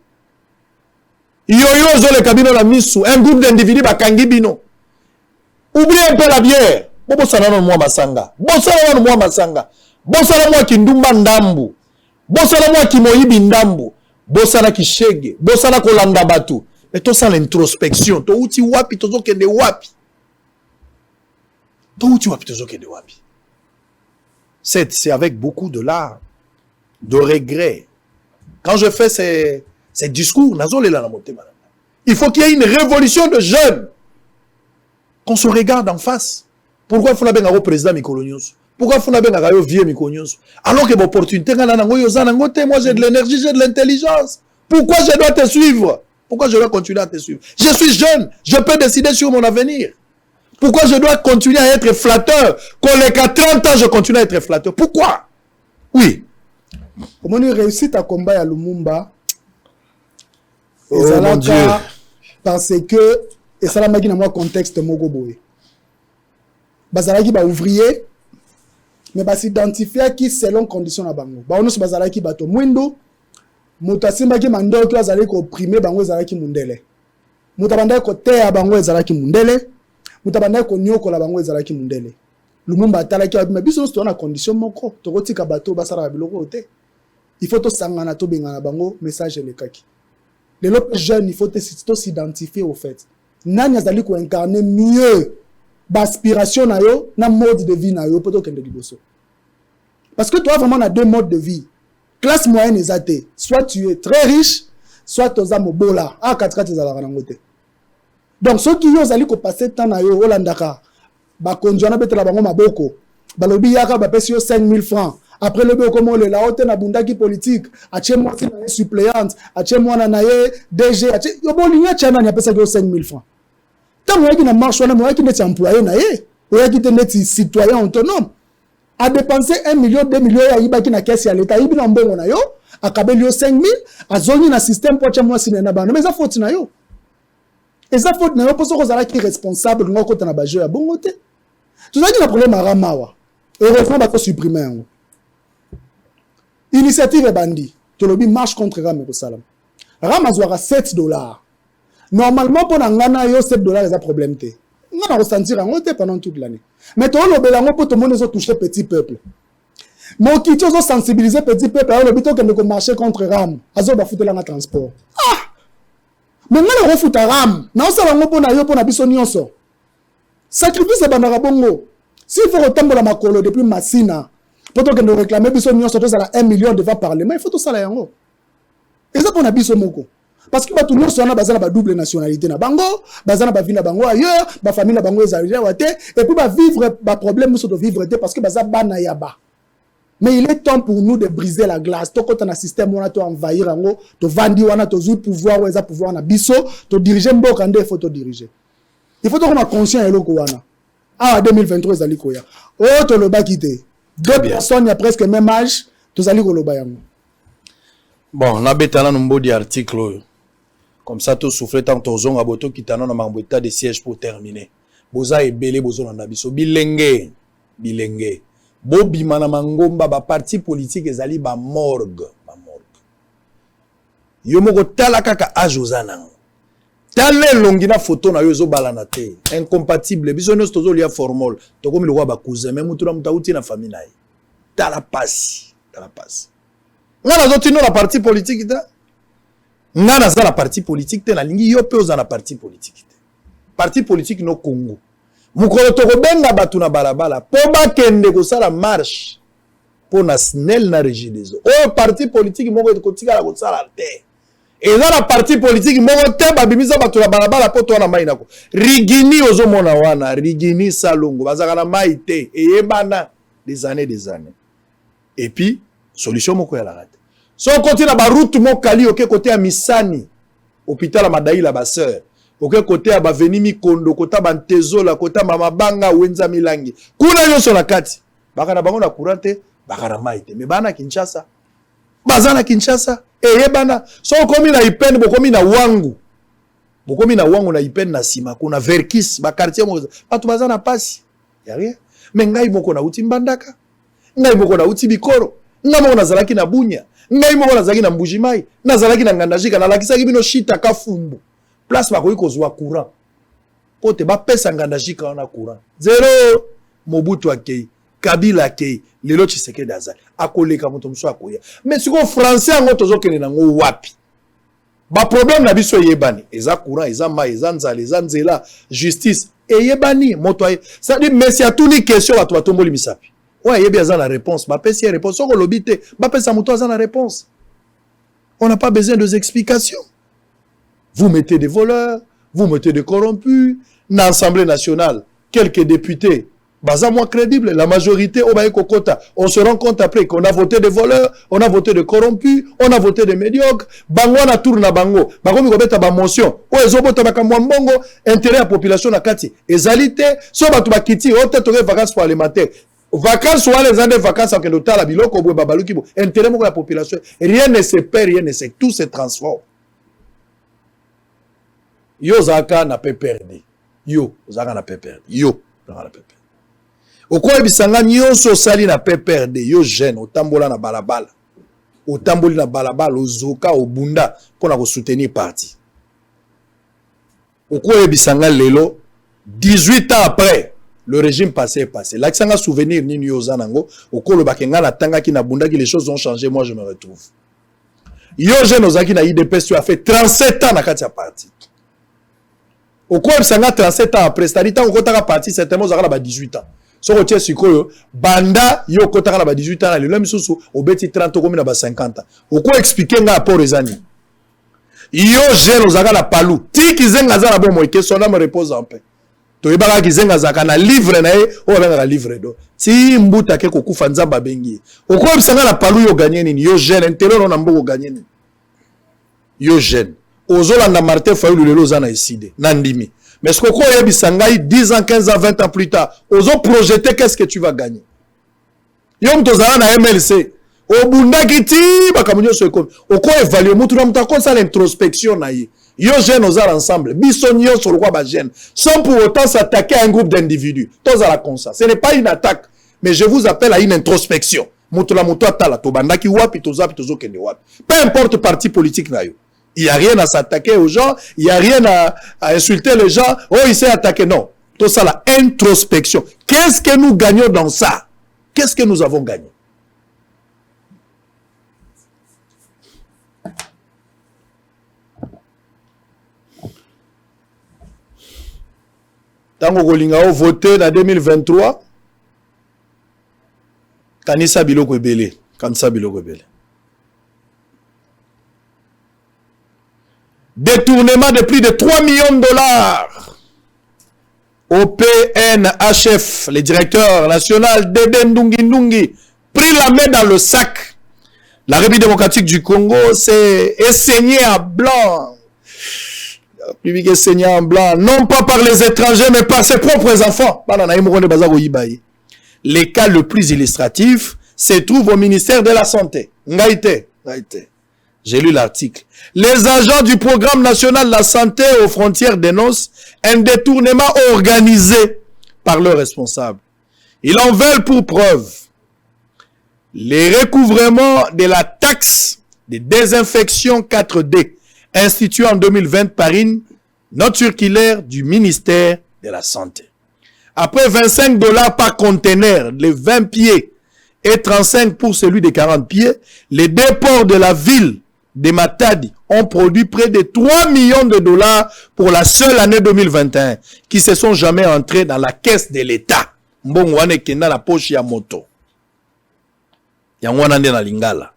Yo zo le kabino la misu, un groupe d'individus bakangi bino. Oubliez un peu la bière. Bobo sana no mwa masanga. Bosala no mwa masanga. Bosala mwa kindumba ndambu. Bosala mwa kimoyibi ndambu. Bosala kishege, bosala kolanda batu. Et tout ça l'introspection, to uti wapi tozo kende wapi. To uti wapi tozo kende wapi. C'est avec beaucoup de larmes, de regrets. Quand je fais ces discours, il faut qu'il y ait une révolution de jeunes. Qu'on se regarde en face. Pourquoi il faut la benga au président Mikolonius? Pourquoi il faut la benga au vieux Mikolonius? Alors que l'opportunité, moi j'ai de l'énergie, j'ai de l'intelligence. Pourquoi je dois te suivre? Pourquoi je dois continuer à te suivre? Je suis jeune, je peux décider sur mon avenir. Pourquoi je dois continuer à être flatteur? Quand les 30 ans, je continue à être flatteur. Pourquoi? Oui. Comment on réussit à combattre à Lumumba? Oh mon Dieu. Parce que, et ça l'a mis dans mon contexte Mogoboé. Bazalaki ba ouvrier, mais ba s'identifier qui selon condition na bango. Ba ono so bazalaki bato mwindo, muta simba ki mando ki azali ko opprimer bango ezalaki mundele. Muta banda ko teya bango ezalaki mundele, muta banda ko nyoko la bango ezalaki mundele. Lumumba atalaki ba biso so na condition moko, to kotika bato basala biloko te. Il faut to sangana to bengana bango message le kaki. Les autres jeunes, il faut s'identifier au fait. Nani azali ko incarner mieux d'aspiration na yo, na mode de vie na yo, plutôt que de liboso. Parce que toi, vraiment, on a deux modes de vie. Classe moyenne et athée. Soit tu es très riche, soit tu es mobola. Ah, 4 tu es à la rangote. Donc, ceux qui ont allé passer temps na yo, Holandaka, ba konjona bete la bango maboko, ba lobi yaka ba pesi yo 5 000 francs. Après le boko mo le la haute na bundaki politique, ache moi si na suppléante, ache moi na ye DG, ache yo bo linya chana ni apesa yo 5 000 francs. Tant que na marche wana moi qui n'est employé na ye, ou qui n'est citoyen autonome, a dépensé 1 million, 2 millions ya iba qui na caisse ya l'état, ibi na mbongo na yo, akabeli yo 5 000, azongi na système pour moi si na bana, mais ça faute na yo. Et ça faute na yo pour ce que qui responsable ngoko ta na bajo ya bongo te. Tout ça qui na problème à Ramawa. Heureusement ba ko supprimer ngo. Initiative bandi, to lobi marche contre Ram Salam. Ram azwara $7. Normalement, pour ngana yo $7 c'est un problème té. On a ressenti en côté pendant toute l'année. Mais toi le belango pour tout le monde ils ont touché petit peuple. Mon qui tu ont sensibilisé petit peuple alors le but que de marcher contre Ram. Azo ba foutre la transport. Ah. Mais ngana refuta Ram. Na osala ngo pona yo pona biso nyonso. Sacrifice bandara bongo. S'il faut retomber la makolo depuis Massina pour que nous réclamer biso nyonso to sala 1 million devant parlement, il faut tout ça là yango. Et ça pour biso moko. Parce que tout le monde a besoin de double nationalité na bango, besoin de vivre na bango ailleurs, ba famille na bango ezalija wate et puis ba vivre ba problème sur de vivre parce que baza bana yaba. Mais il est temps pour nous de briser la glace. To quand on a système on a to envahir yango, to vandi wana to zu pouvoir ou eza pouvoir na biso, to diriger mboka ndé faut to diriger. Il faut qu'on a conscient eloko wana. Ah 2023 ezali koya. Oh to loba kité. Deux personnes il y a presque même âge, to zali ko loba yango. Bon, na betana nombo di article. Comme ça, tout souffle tant aux à boto qui t'en a un état de siège pour terminer. Boza et belé bozo na biso bilenge. Bobi manamangomba ba parti politique ezali ba morgue. Yo moko talaka ka ajozana. Tale longina photo na yo zo balana te. Incompatible. Biso no stozo lia formol. To comme le roi ba cousin même mutura mutauti na famille na ye. Tala passe. Ngana zo tino la parti politique ta. Ngana za la parti politique te na lingi yo pe oza na parti politique te. Parti politique no Congo. Mukolo toko benga batu na balabala po bakende ko sala marche po na snel na régie des eaux. Oh parti politique moko ko tika la ko sala te. Et dans la parti politique moko te babimisa batu na balabala po to na mai nako. Rigini ozo mona wana, rigini salongo bazaka na mai te et ebana des années. Et puis solution moko ya la rate. Si on continue à route mon kali ok côté à Misani hôpital à Madaï la basseur ok côté à Bavenimi Kondo côté à Bantezo la côté à Mamabanga Wenza Milangi kuna yo sur la kati baka na bango na courante baka na maite mais bana Kinshasa bazana Kinshasa bana so komi na Ipene bokomi na Wangu na Ipene na Sima kuna Verkis ba quartier mo batu bazana pasi ya rien mais ngai moko na uti Mbandaka ngai moko na uti Bikoro ngai moko na zalaki na Bunya ngai moko nazalaki na Mbujimai nazalaki na Ngandajika nalakisaki bino shita kafumbu place bakoki kozwa courant po te bapesa Ngandajika na courant zero Mobutu akei Kabila akei lelo Tshisekedi azali akoleka moto moso akoya mais siko français ngo tozokende nango wapi ba problème na biso yebani eza courant eza mai eza nzala eza nzela justice yebani moto ça dit mais si atuni question bato batomboli misapi. Ouais, il y a bien la réponse. Ma pèse réponse. On l'obité. Ma pèse la réponse. On n'a pas besoin de explications. Vous mettez des voleurs, vous mettez des corrompus. Dans l'Assemblée nationale, quelques députés, baza moins crédible. La majorité, on se rend compte après qu'on a voté des voleurs, on a voté des corrompus, on a voté des médiocres. Bango na tour na bango. Bango mi kobeta ba motion. O ezobota bakamwa mbongo intérêt à population na kati. Ezalité, so batu bakiti, o tete vacances parlementaires. Vacances ou les années vacances en que l'hôtel à Biloko ou Babaluki, intérêt de la population, rien ne se perd, rien ne se, tout se transforme. Yo Zaka n'a pas perdu. Yo Zaka n'a pas perdu. Yo Zaka n'a pas perdu. Au quoi bisanga nyonso sali n'a pas perdu. Yo jeune au tambola na balabala. Au tamboli na balabala au zoka au bunda pour na soutenir parti. Au quoi bisanga lelo 18 ans après le régime passé est passé. Là, ça souvenir ni Nyozanango, au kolo bakenga na tanga ki na bunda ki les choses ont changé, moi je me retrouve. Yo jeune ozaki na IDPS tu as fait 37 ans na katia parti. Au quoi ça 37 ans après, c'est-à-dire tant kota parti certainement ozaka na 18 ans. So ko tie sikoyo banda yo kota na 18 ans, le même susu obeti 30 komi na 50 ans. Au quoi expliquer nga rapport ezani. Yo jeune ozaka na palu, ti kizenga za na bon moike sona me repose en paix. To yebaka kizenga zaka na livre na ye o benga livre do ti mbuta ke kokufa nzamba bengi okwa bisanga na palu yo gagner nini yo jeune intelo na mboko gagner nini yo jeune ozolanda Martin Fayulu lelo za na iside na ndimi mais ce que ko yebisanga 10 ans 15 ans 20 ans plus tard ozo projeter qu'est-ce que tu vas gagner yo mtozala na MLC obundaki ti bakamunyo so ekomi okwa évaluer mutu na mutako ça l'introspection na ye. Yo jeunes aux ensemble, bisonnions sur le roi Bagène, sans pour autant s'attaquer à un groupe d'individus. Tous à la consa. Ce n'est pas une attaque, mais je vous appelle à une introspection. Peu importe parti politique na yo. Il n'y a rien à s'attaquer aux gens, il n'y a rien à insulter les gens. Oh, il s'est attaqué. Non. Tout ça, la introspection. Qu'est-ce que nous gagnons dans ça? Qu'est-ce que nous avons gagné? Tant que vous avez voté en 2023, Kanisa Biloko Ebele. Kanisa Biloko Ebele. Détournement de plus de 3 millions de dollars au PNHF, le directeur national Dede Ndungi pris la main dans le sac. La République démocratique du Congo s'est essaignée en blanc. La République est saignée en blanc, non pas par les étrangers, mais par ses propres enfants. Les cas le plus illustratif se trouve au ministère de la Santé. Ngaïté. J'ai lu l'article. Les agents du programme national de la santé aux frontières dénoncent un détournement organisé par leurs responsables. Ils en veulent pour preuve les recouvrements de la taxe de désinfection 4D instituée en 2020 par une note circulaire du ministère de la Santé. Après $25 par conteneur, les 20 pieds et 35 pour celui de 40 pieds, les deux ports de la ville de Matadi ont produit près de 3 millions de dollars pour la seule année 2021, qui se sont jamais entrés dans la caisse de l'État. Mbongwane kenda la poche ya moto. Yangwana na lingala.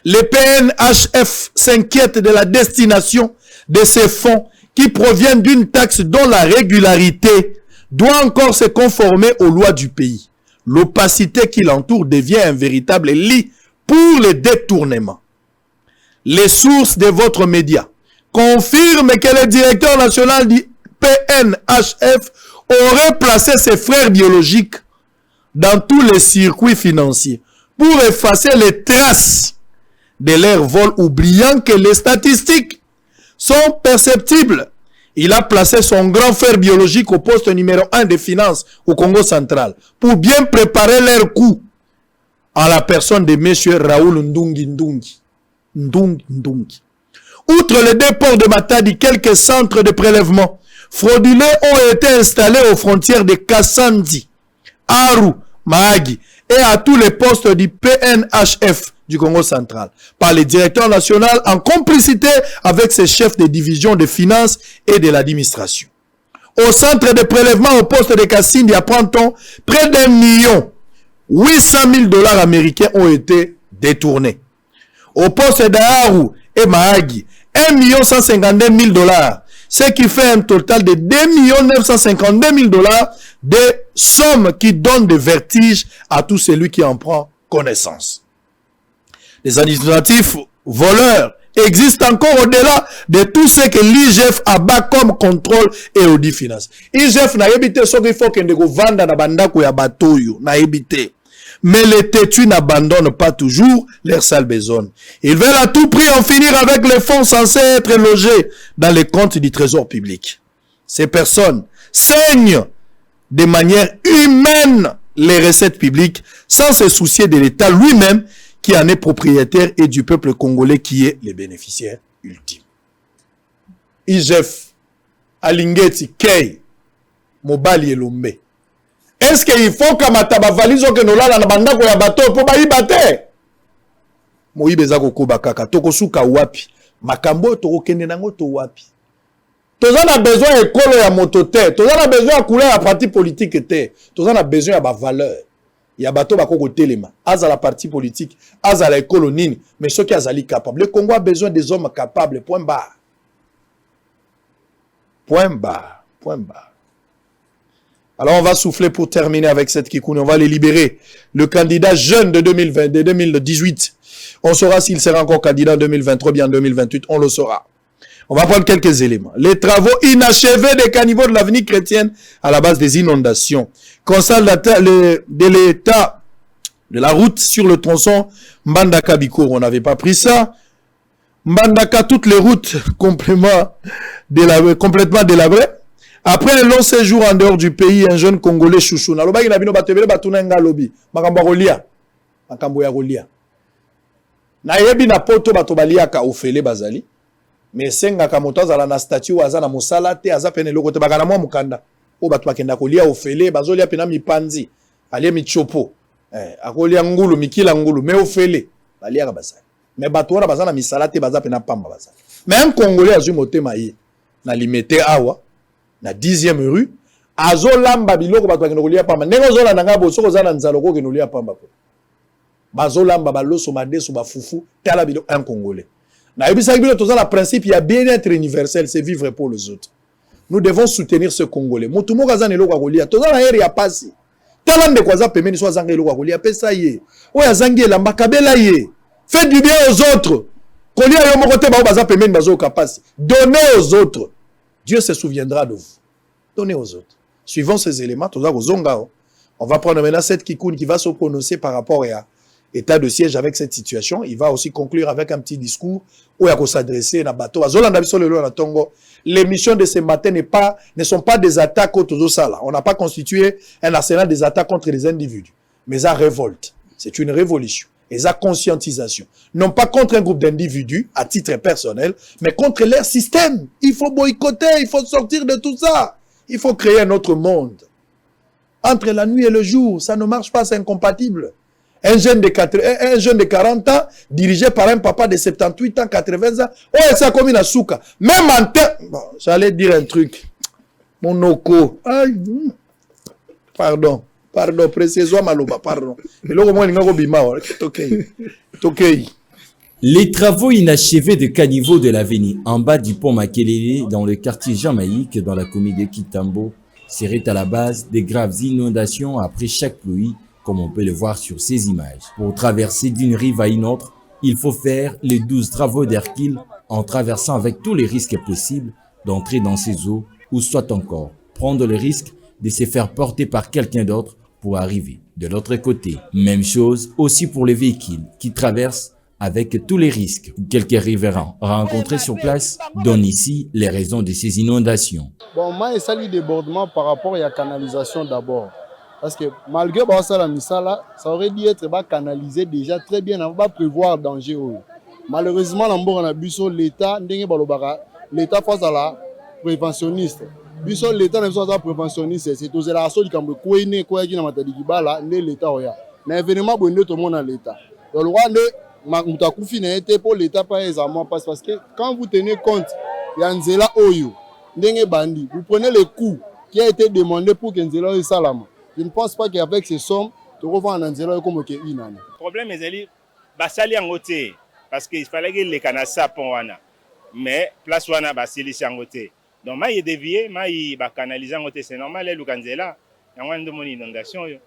Le PNHF s'inquiète de la destination de ces fonds qui proviennent d'une taxe dont la régularité doit encore se conformer aux lois du pays. L'opacité qui l'entoure devient un véritable lit pour les détournements. Les sources de votre média confirment que le directeur national du PNHF aurait placé ses frères biologiques dans tous les circuits financiers pour effacer les traces de leur vol, oubliant que les statistiques sont perceptibles. Il a placé son grand frère biologique au poste numéro 1 des finances au Congo central pour bien préparer leur coup à la personne de M. Raoul Ndungi. Outre les deux ports de Matadi, quelques centres de prélèvement frauduleux ont été installés aux frontières de Kassandi, Aru, Mahagi et à tous les postes du PNHF du Congo central par le directeur national en complicité avec ses chefs de division de finances et de l'administration. Au centre de prélèvement au poste de Kassindi à Pranton, près $1,800,000 américains ont été détournés. Au poste d'Aru et Mahagi, $1,152,000, ce qui fait un total de $2,952,000 de sommes qui donnent des vertiges à tout celui qui en prend connaissance. Les administratifs voleurs existent encore au-delà de tout ce que l'IGF abat comme contrôle et audit finance. IGF n'a évité ce qu'il faut que nous vendons na bandako ya batoyo, n'a évité. Mais les têtus n'abandonnent pas toujours leur sale besogne. Ils veulent à tout prix en finir avec les fonds censés être logés dans les comptes du trésor public. Ces personnes saignent de manière humaine les recettes publiques sans se soucier de l'État lui-même qui en est propriétaire et du peuple congolais qui est le bénéficiaire ultime. IGF, Alingeti, Kei, Mobali et Lombe. Est-ce qu'il faut que mataba valizo que nous la bandako ya bateau pour baibate? Moïbe zako kobakaka toko suka wapi makambo toko kende nango to wapi. Toza na besoin école ya motote, toza na besoin couleur ya parti politique te, toza na besoin ya ba valeur. Ya bateau bakoko telema, aza la parti politique, aza la école nini, mais ceux qui azali capable. Le Congo a besoin des hommes capables, point barre. Point barre, point barre. Alors on va souffler pour terminer avec cette Kikouni. On va les libérer. Le candidat jeune de 2020, de 2018. On saura s'il sera encore candidat en 2023 ou bien en 2028. On le saura. On va prendre quelques éléments. Les travaux inachevés des caniveaux de l'avenir chrétienne à la base des inondations. Constat de l'état de la route sur le tronçon Mbandaka-Bikoro. On n'avait pas pris ça. Mbandaka, toutes les routes complètement délabrées. Après un long séjour en dehors du pays, un jeune Congolais chouchou. Na loba ina bino batebele batuna nga lobi. Makambo rolia. Makambo ya rolia. Na yebi na poto bato baliaka ofele bazali. mais sengaka moto azala na statut aza na mosala te aza pene eloko te bakana mwa mokanda oyo bato bakenda kolia ofele bazolia pena mipanzi alia michopo akolia ngulu mikila ngulu me ofele baliaka basali mais bato wana baza na misala te baza pena pamba basali mais un congolais azwi motema ye na limete awa na 10e rue azolamba biloko bato bakenda kolia pamba ndenge ozolanda nga bosoko oza na nzala okokenda kolia pamba ko bazolamba baloso madeso bafufu tala biloko un congolais na yebisaki bino toza na principe ya bien-être universel c'est vivre pour les autres. Nous devons soutenir ce congolais motu moko aza na eloko akolia toza na ere ya pasi tala ndeko aza pembeni so azanga eloko akolia pesa ye oyo azangi elamba kabela ye faites du bien aux autres kolia yo moko te bao baza pembeni bazoyoka pasi donnez aux autres Dieu se souviendra de vous donnez aux autres. Suivant ces éléments toza kozonga on va prendre maintenant cette Kikoun qui va se prononcer par rapport à état de siège avec cette situation. Il va aussi conclure avec un petit discours où il va s'adresser à bateau. Les missions de ce matin ne sont pas des attaques contre les autres. On n'a pas constitué un arsenal des attaques contre les individus. Mais ça révolte. C'est une révolution. Et ça conscientisation. Non pas contre un groupe d'individus à titre personnel, mais contre leur système. Il faut boycotter, il faut sortir de tout ça. Il faut créer un autre monde. Entre la nuit et le jour, ça ne marche pas, c'est incompatible. Un jeune de 40 ans, dirigé par un papa de 78 ans, 80 ans, oh, ça comme une souka. Même en temps, bon, j'allais dire un truc. Mon oko. Pardon, précisément Maloba, pardon. Les travaux inachevés de caniveau de l'avenue en bas du pont Makelele dans le quartier Jamaïque dans la commune de Kitambo seraient à la base des graves inondations après chaque pluie, comme on peut le voir sur ces images. Pour traverser d'une rive à une autre, il faut faire les 12 travaux d'Hercule en traversant avec tous les risques possibles d'entrer dans ces eaux ou soit encore prendre le risque de se faire porter par quelqu'un d'autre pour arriver de l'autre côté. Même chose aussi pour les véhicules qui traversent avec tous les risques. Quelques riverains rencontrés sur place donnent ici les raisons de ces inondations. Bon, moi, il s'agit de débordement par rapport à la canalisation d'abord. Parce que malgré la misala, ça aurait dû être canalisé déjà très bien, on va prévoir danger. Malheureusement, l'État face à la préventionniste. L'État n'est pas préventionniste, c'est aux élections qui ont été l'État. Mais évidemment, tout le monde a l'État. Le roi de pour l'État, par exemple, parce que quand vous tenez compte, il y a Nzela Oyo, vous prenez le coût qui a été demandé pour que Nzela Oyo Salama. Je ne pense pas qu'avec ces sommes, tu revends en Nzela comme une année. Le problème est que en côté parce qu'il fallait que les canassa pour wana. Mais place wana basili en côté. Donc moi il dévié, moi il va canaliser en côté, c'est normal les Nzela.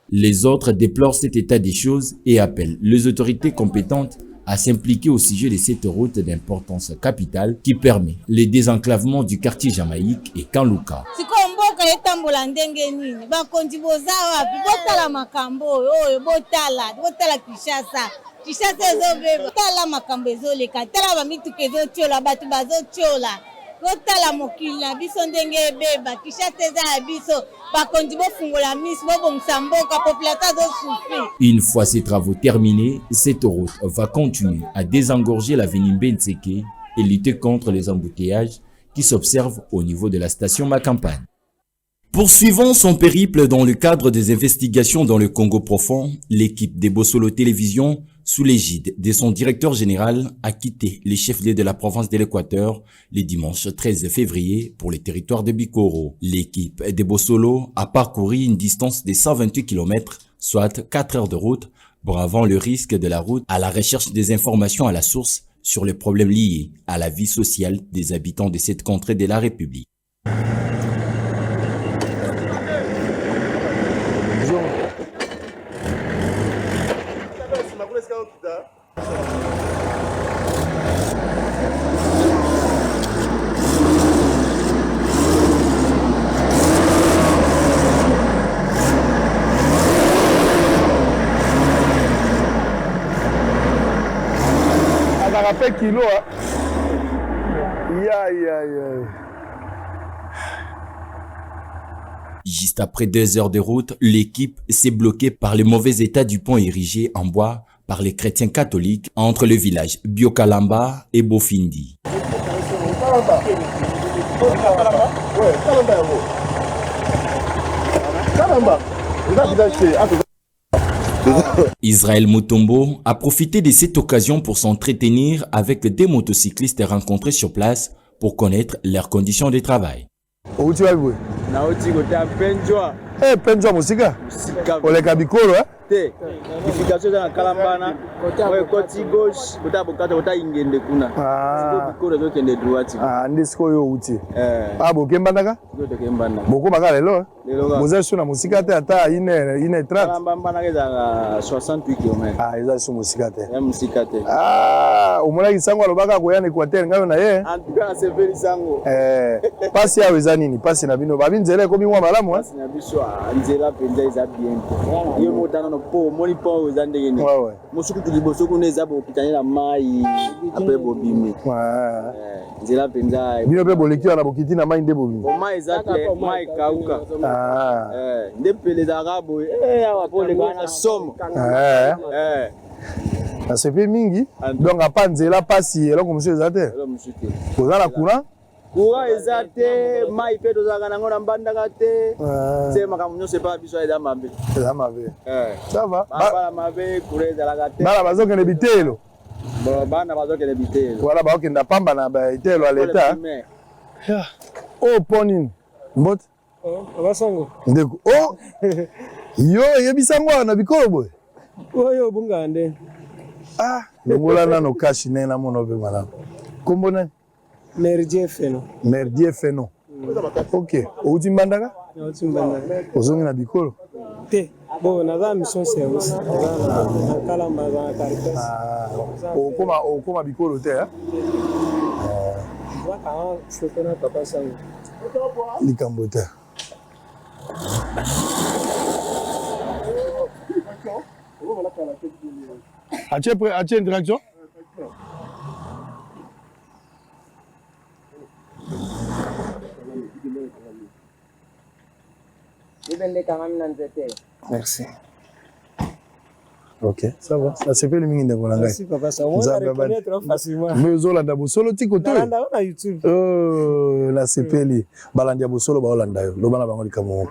Les autres déplorent cet état des choses et appellent les autorités compétentes à s'impliquer au sujet de cette route d'importance capitale qui permet le désenclavement du quartier Jamaïque et Kanluka. Une fois ces travaux terminés, cette route va continuer à désengorger l'avenue Mbenseke et lutter contre les embouteillages qui s'observent au niveau de la station Macampagne. Poursuivant son périple dans le cadre des investigations dans le Congo profond, l'équipe des Bossolo Télévision, sous l'égide de son directeur général, a quitté les chefs-lieux de la province de l'Équateur le dimanche 13 février pour le territoire de Bikoro. L'équipe des Bossolo a parcouru une distance de 128 km, soit 4 heures de route, bravant le risque de la route à la recherche des informations à la source sur les problèmes liés à la vie sociale des habitants de cette contrée de la République. Juste après 2 heures de route, l'équipe s'est bloquée par le mauvais état du pont érigé en bois par les chrétiens catholiques entre le village Biokalamba et Bofindi. Israël Mutombo a profité de cette occasion pour s'entretenir avec des motocyclistes rencontrés sur place pour connaître leurs conditions de travail. Penjwa musika oleka bikolo te ification za kalambana oyo koti gauche kota bokata kota ingende kuna bikolo zo kende droite ndisiko yo uti bokembandaka bokembanda boko baka lelo moza suna musika te ata ine 30 kalambana keza 68 km eza su musika te ya musika te omona kisango alobaka koya na Equateur ngayo na ye en tout cas c'est feli sango pasi yawe eza nini pasi na bino babi nzela ekomi mwa malamu pasi na biso nzela penza eza bien yo motana no po moni po eza ndenge ni mosuku tuliboso kuna eza bokitani na mai après bobimi nzela penza bino pe boleki na bokiti na mai nde bobimi mai eza clair mai kauka nde pele za rabo awa po le na somme na sepe mingi donc apa nzela pasi eloko mosusu eza te koza na courant courant eza te mai pe tozalaka nango na mbandaka te te makambo nyonso epa biso eza mabe ça va bala mabe courant ezalaka te bana bazokende bitelo bana bazokende bitelo wala baokenda pamba na bitelo ya leta o ponini mbote abasango ndeko yo yebisango na bikolo boye oyo bungande longola nano kashi ne na mono pe malamu kombo nani Merdier Feno. Ok. Outi mbandaka? Outi mbandaka. Ozongi na bikolo? Te. Bon, naza mission service. Na kalamba za Caritas. Okoma bikolo te, hein? Waka foto na papa sango. Likambo te. As-tu interaction? Merci. Ok, ça va. Ça c'est fait le mingi de Golanga. Merci papa, ça va reconnaître facilement. Mais Zolanda Bosolo tiko to. Zolanda na YouTube. Oh, la CPL. Balandia Bosolo ba Holanda yo. Lobana bango likamongo.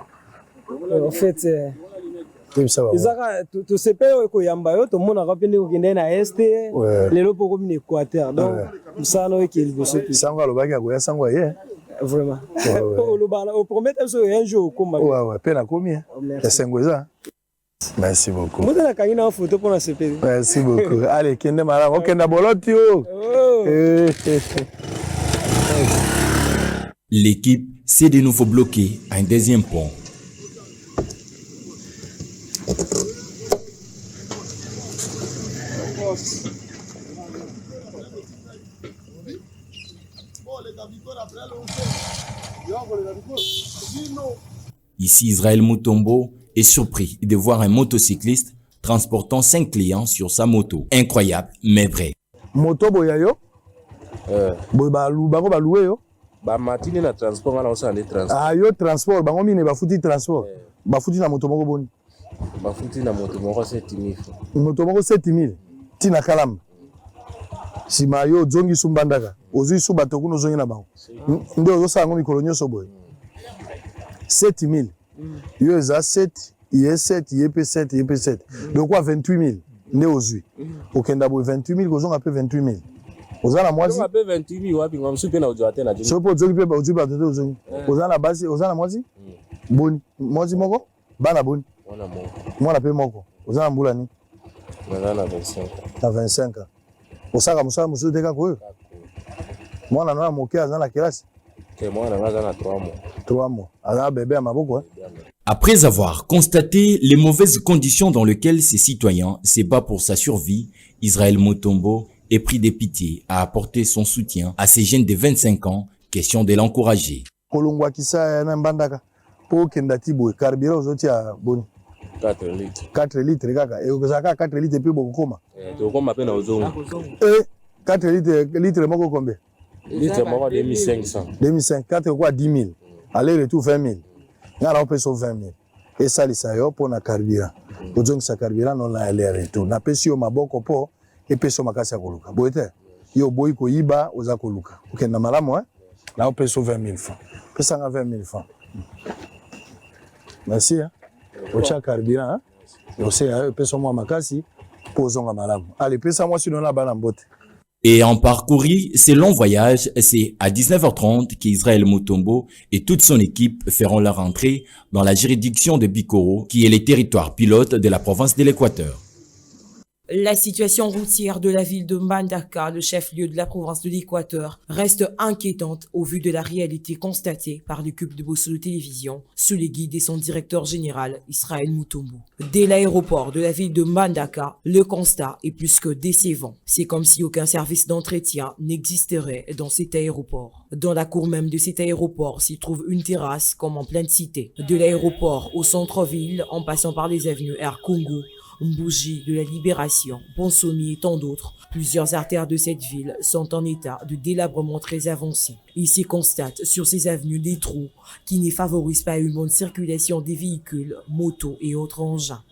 En fait, Izaka to CPL ko yamba yo to mona kapende ko kende na este. Lelo poko mine Équateur. Donc musano e kili boso. Sango alobaki akoya sango ye. Vraiment. Au premier temps, un jour, comme ouais, peine à combien? C'est 5 ans. Merci beaucoup. Moi, je suis en photo pour la CP. Merci beaucoup. Allez, Kende Mara, ok, na bolotio. L'équipe s'est de nouveau bloquée à un deuxième pont. Ici, Israël Mutombo est surpris de voir un motocycliste transportant 5 clients sur sa moto. Incroyable, mais vrai. Moto boyayo? Bango baloué yo? Matine na transport na osa le transport. Ah yo transport, bango mine bafuti transport. Bafuti na moto moko boni. Bafuti na moto moko 7000. Moto moko 7000. Tina kalamba. Sima yo zongi sumbandaka. Ozui su bato kuno zongi na bango. Nde ozo sango mikolo nyonso boye. 7000. Yo eza 7, iye 7, iye pe 7, iye pe 7. Donc quoi 28000. Nde ozui. Okenda boye 28000 kozonga pe 28000. Ozana mwasi. Ozana pe 28000 wapi ngomsu pe na ojo atena jongi. Sopo zongi pe ojo ba tete ozongi. Ozana basi, ozana mwasi? Boni. Mwasi moko? Bana boni. Mwana moko. Mwana pe moko. Ozana mbula ni? Ozana 25. Na 25 ans. Osaka musala musu teka koyo. Mwana na moke azana kelasi. Que mwana na azana 3 mois. 3 mois. Azana bébé à maboko. Après avoir constaté les mauvaises conditions dans lesquelles ces citoyens se battent pour sa survie, Israël Mutombo est pris de pitié à apporter son soutien à ces jeunes de 25 ans, question de l'encourager. Kolongwa kisa na mbandaka. Po kenda tibo carburant ozoti a boni. 4 litres. 4 litres kaka. Et ozaka 4 litres pe bokoma. To koma pe na ozongo. 4 litres moko combien? Litre moko 2500. 2500, 4 quoi 10 000. Aller retour 20 000. Ngara on peut sauver 20 000. Et ça lisa yo pour na carburant. Ozongi sa carburant non la aller retour. Na pesi yo maboko po et pesi yo makasi ya koluka. Boyete. Yo boy ko yiba oza koluka. Okenda malamu Là, on peut sauver 20 000 francs. On peut 20 000 francs. Merci. Au tchak carburant. Hein? On sait, on peut sauver ma casse. Posons à madame. Allez, pèse-moi sur la balle en botte. Et en parcourir ce long voyage, c'est à 19h30 qu'Israël Mutombo et toute son équipe feront leur entrée dans la juridiction de Bikoro, qui est le territoire pilote de la province de l'Équateur. La situation routière de la ville de Mbandaka, le chef-lieu de la province de l'Équateur, reste inquiétante au vu de la réalité constatée par l'équipe de Bossolo Télévision sous les guides de son directeur général, Israël Mutombo. Dès l'aéroport de la ville de Mbandaka, le constat est plus que décevant. C'est comme si aucun service d'entretien n'existerait dans cet aéroport. Dans la cour même de cet aéroport s'y trouve une terrasse comme en pleine cité. De l'aéroport au centre-ville, en passant par les avenues Air Congo, Mbouji, de la Libération, Bonsomi et tant d'autres, plusieurs artères de cette ville sont en état de délabrement très avancé. Il s'y constate sur ces avenues des trous qui ne favorisent pas une bonne circulation des véhicules, motos et autres engins.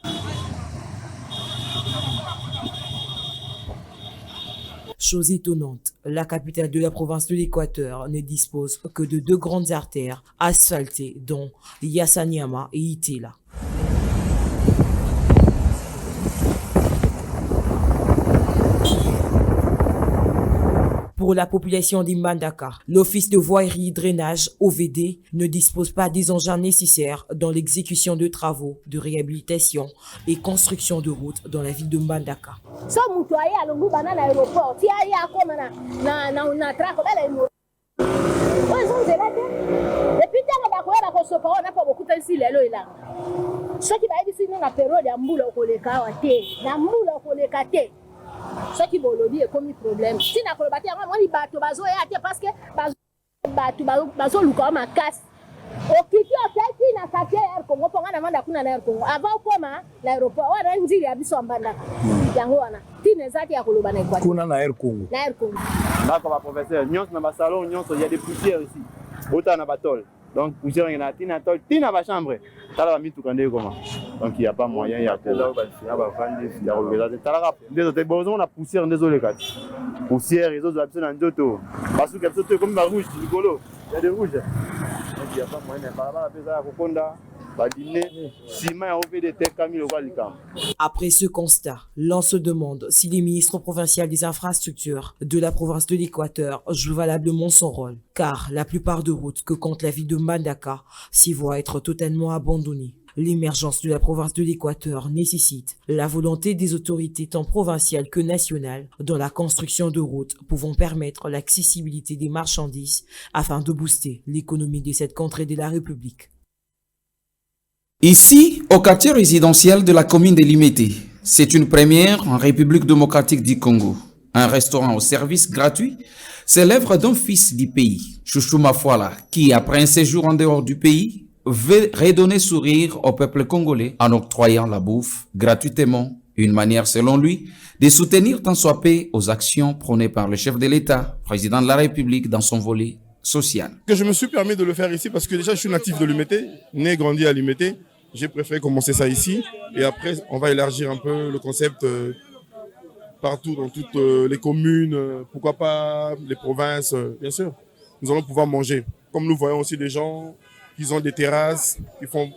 Chose étonnante, la capitale de la province de l'Équateur ne dispose que de 2 grandes artères asphaltées, dont Yassanyama et Itela. Pour la population d'Imbandaka, l'Office de voirie et drainage OVD ne dispose pas des engins nécessaires dans l'exécution de travaux de réhabilitation et construction de routes dans la ville de Mbandaka. Ce qui bolodi est comme problème. Si na kolobaki yango moi bato bazo ya te parce que bazo luka ma casse. Okiki okeki na kati ya Congo ponga na manda kuna na Congo. Avant koma l'aéroport wa nzili ya biso Mbandaka. Yango wana. Tine zati ya koloba na Equateur. Kuna na Congo. Na Congo. Là comme professeur, nyons na ba salon, nyons il y a des poussières ici. Autant na batol. Donc poussière na tina tol, tina ba chambre. Tala ba mitu kande comment. Donc il y a pas moyen il y a que là ba vendre il y a regarder tala rap. Désolé besoin na poussière désolé kat. Poussière les autres absolument na ndoto. Parce que c'est comme ba rouge du colo. Il y a des rouges. Donc il y a pas moyen par là pesa ko konda. Après ce constat, l'on se demande si les ministres provinciaux des infrastructures de la province de l'Équateur jouent valablement son rôle, car la plupart des routes que compte la ville de Mbandaka s'y voient être totalement abandonnées. L'émergence de la province de l'Équateur nécessite la volonté des autorités tant provinciales que nationales dans la construction de routes pouvant permettre l'accessibilité des marchandises afin de booster l'économie de cette contrée de la République. Ici, au quartier résidentiel de la commune de Limete, c'est une première en République démocratique du Congo. Un restaurant au service gratuit, c'est l'œuvre d'un fils du pays, Chouchou Mafuala, qui, après un séjour en dehors du pays, veut redonner sourire au peuple congolais en octroyant la bouffe gratuitement, une manière selon lui de soutenir tant soit peu aux actions prônées par le chef de l'État, président de la République dans son volet social. Que je me suis permis de le faire ici parce que déjà je suis natif de Limete, né grandi à Limete. J'ai préféré commencer ça ici et après on va élargir un peu le concept partout dans toutes les communes, pourquoi pas les provinces, bien sûr. Nous allons pouvoir manger. Comme nous voyons aussi des gens qui ont des terrasses, qui font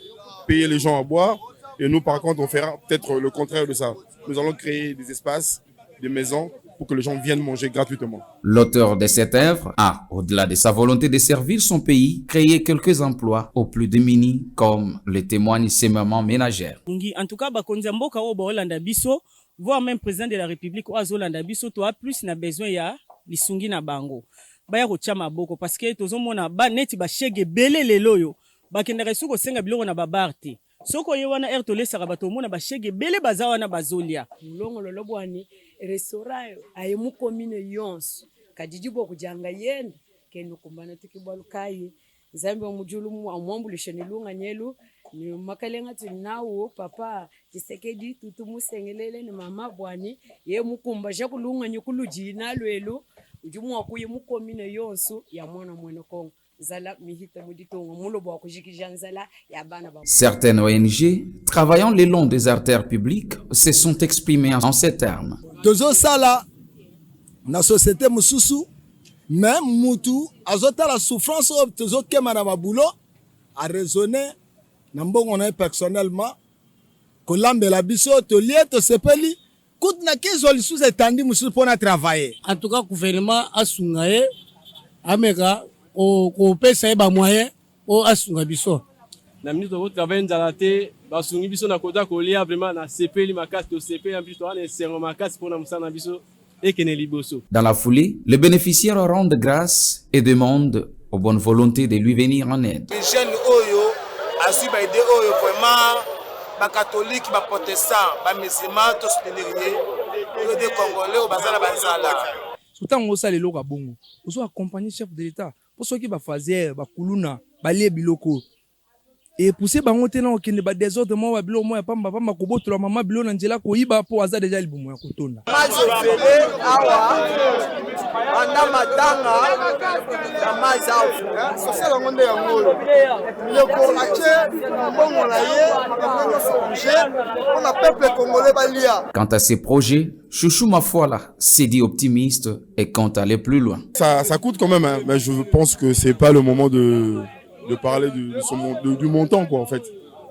payer les gens à boire et nous par contre on fera peut-être le contraire de ça. Nous allons créer des espaces, des maisons pour que les gens viennent manger gratuitement. L'auteur de cette œuvre a, au-delà de sa volonté de servir son pays, créé quelques emplois aux plus démunis, comme le témoignent ses mamans ménagères. En tout cas, bakonzi mboka o Holanda biso, voire même président de la République o Holanda biso, to a plus na besoin ya lisungi na bango. Baya ko chama boko parce que tozomona ba neti ba shege belé leloyo, ba kendere suko senga biloko na babarte. Soko yewana ertole sarabato mona ba shege belé bazawa na bazolia. Mulongo lolobwani restaurant ayemu commune yonse kadijibwa kujanga yenda keno kumbana tikibwalukai zambe mujulu mu amwambulishe nilunga nyelu ni makalenga tinawo papa Tshisekedi tutumusengelele ni mama bwani ye mukumba jakulunga nyikulujina lwelu ujumu akuye mu commune yonse ya mwana mwene Kongo. Certaines ONG travaillant le long des artères publiques se sont exprimées en ces termes. Tozo sala na société mususu mais mutu azota la souffrance tozokema na mabulo a raisonner na mbongo na personnellement kolambela biso tolie tosepeli coûte na kizo lisusu etandi mususu mpona travailler. En tout cas gouvernement asunga ye ameka kopesa ye bamoyen o asunga biso na minute okotravaille nzala te basungi biso na kota kolia vraiment na sepeli makasi tosepeli en plus towana esengo makasi mpona mosala na biso ekene liboso. Dans la foulée, les bénéficiaires rendent grâce et demandent aux bonnes volontés de lui venir en aide. Jeune oyo asi ba ide oyo vraiment ba catholique ba protestant ba musulman to soutenir ye de congolais au bazala banzala. Sotango osala eloko bongo ozo accompagner chef de l'état pour soki ba fazer ba kuluna ba lie biloko et pousser bango te na okende ba désordre mo ba bilo mo ya pamba pamba kobotola mama bilo na nzela koyiba po aza déjà libumo ya kotonda mazofele awa anda matanga ya mazafu sosala ngonde ya ngolo leko ache mbongo na ye akango songe on a peuple congolais balia. Quant à ces projets, Chouchou Mafuala s'est dit optimiste et compte aller plus loin. Ça coûte quand même, hein, mais je pense que c'est pas le moment de parler du montant, quoi, en fait.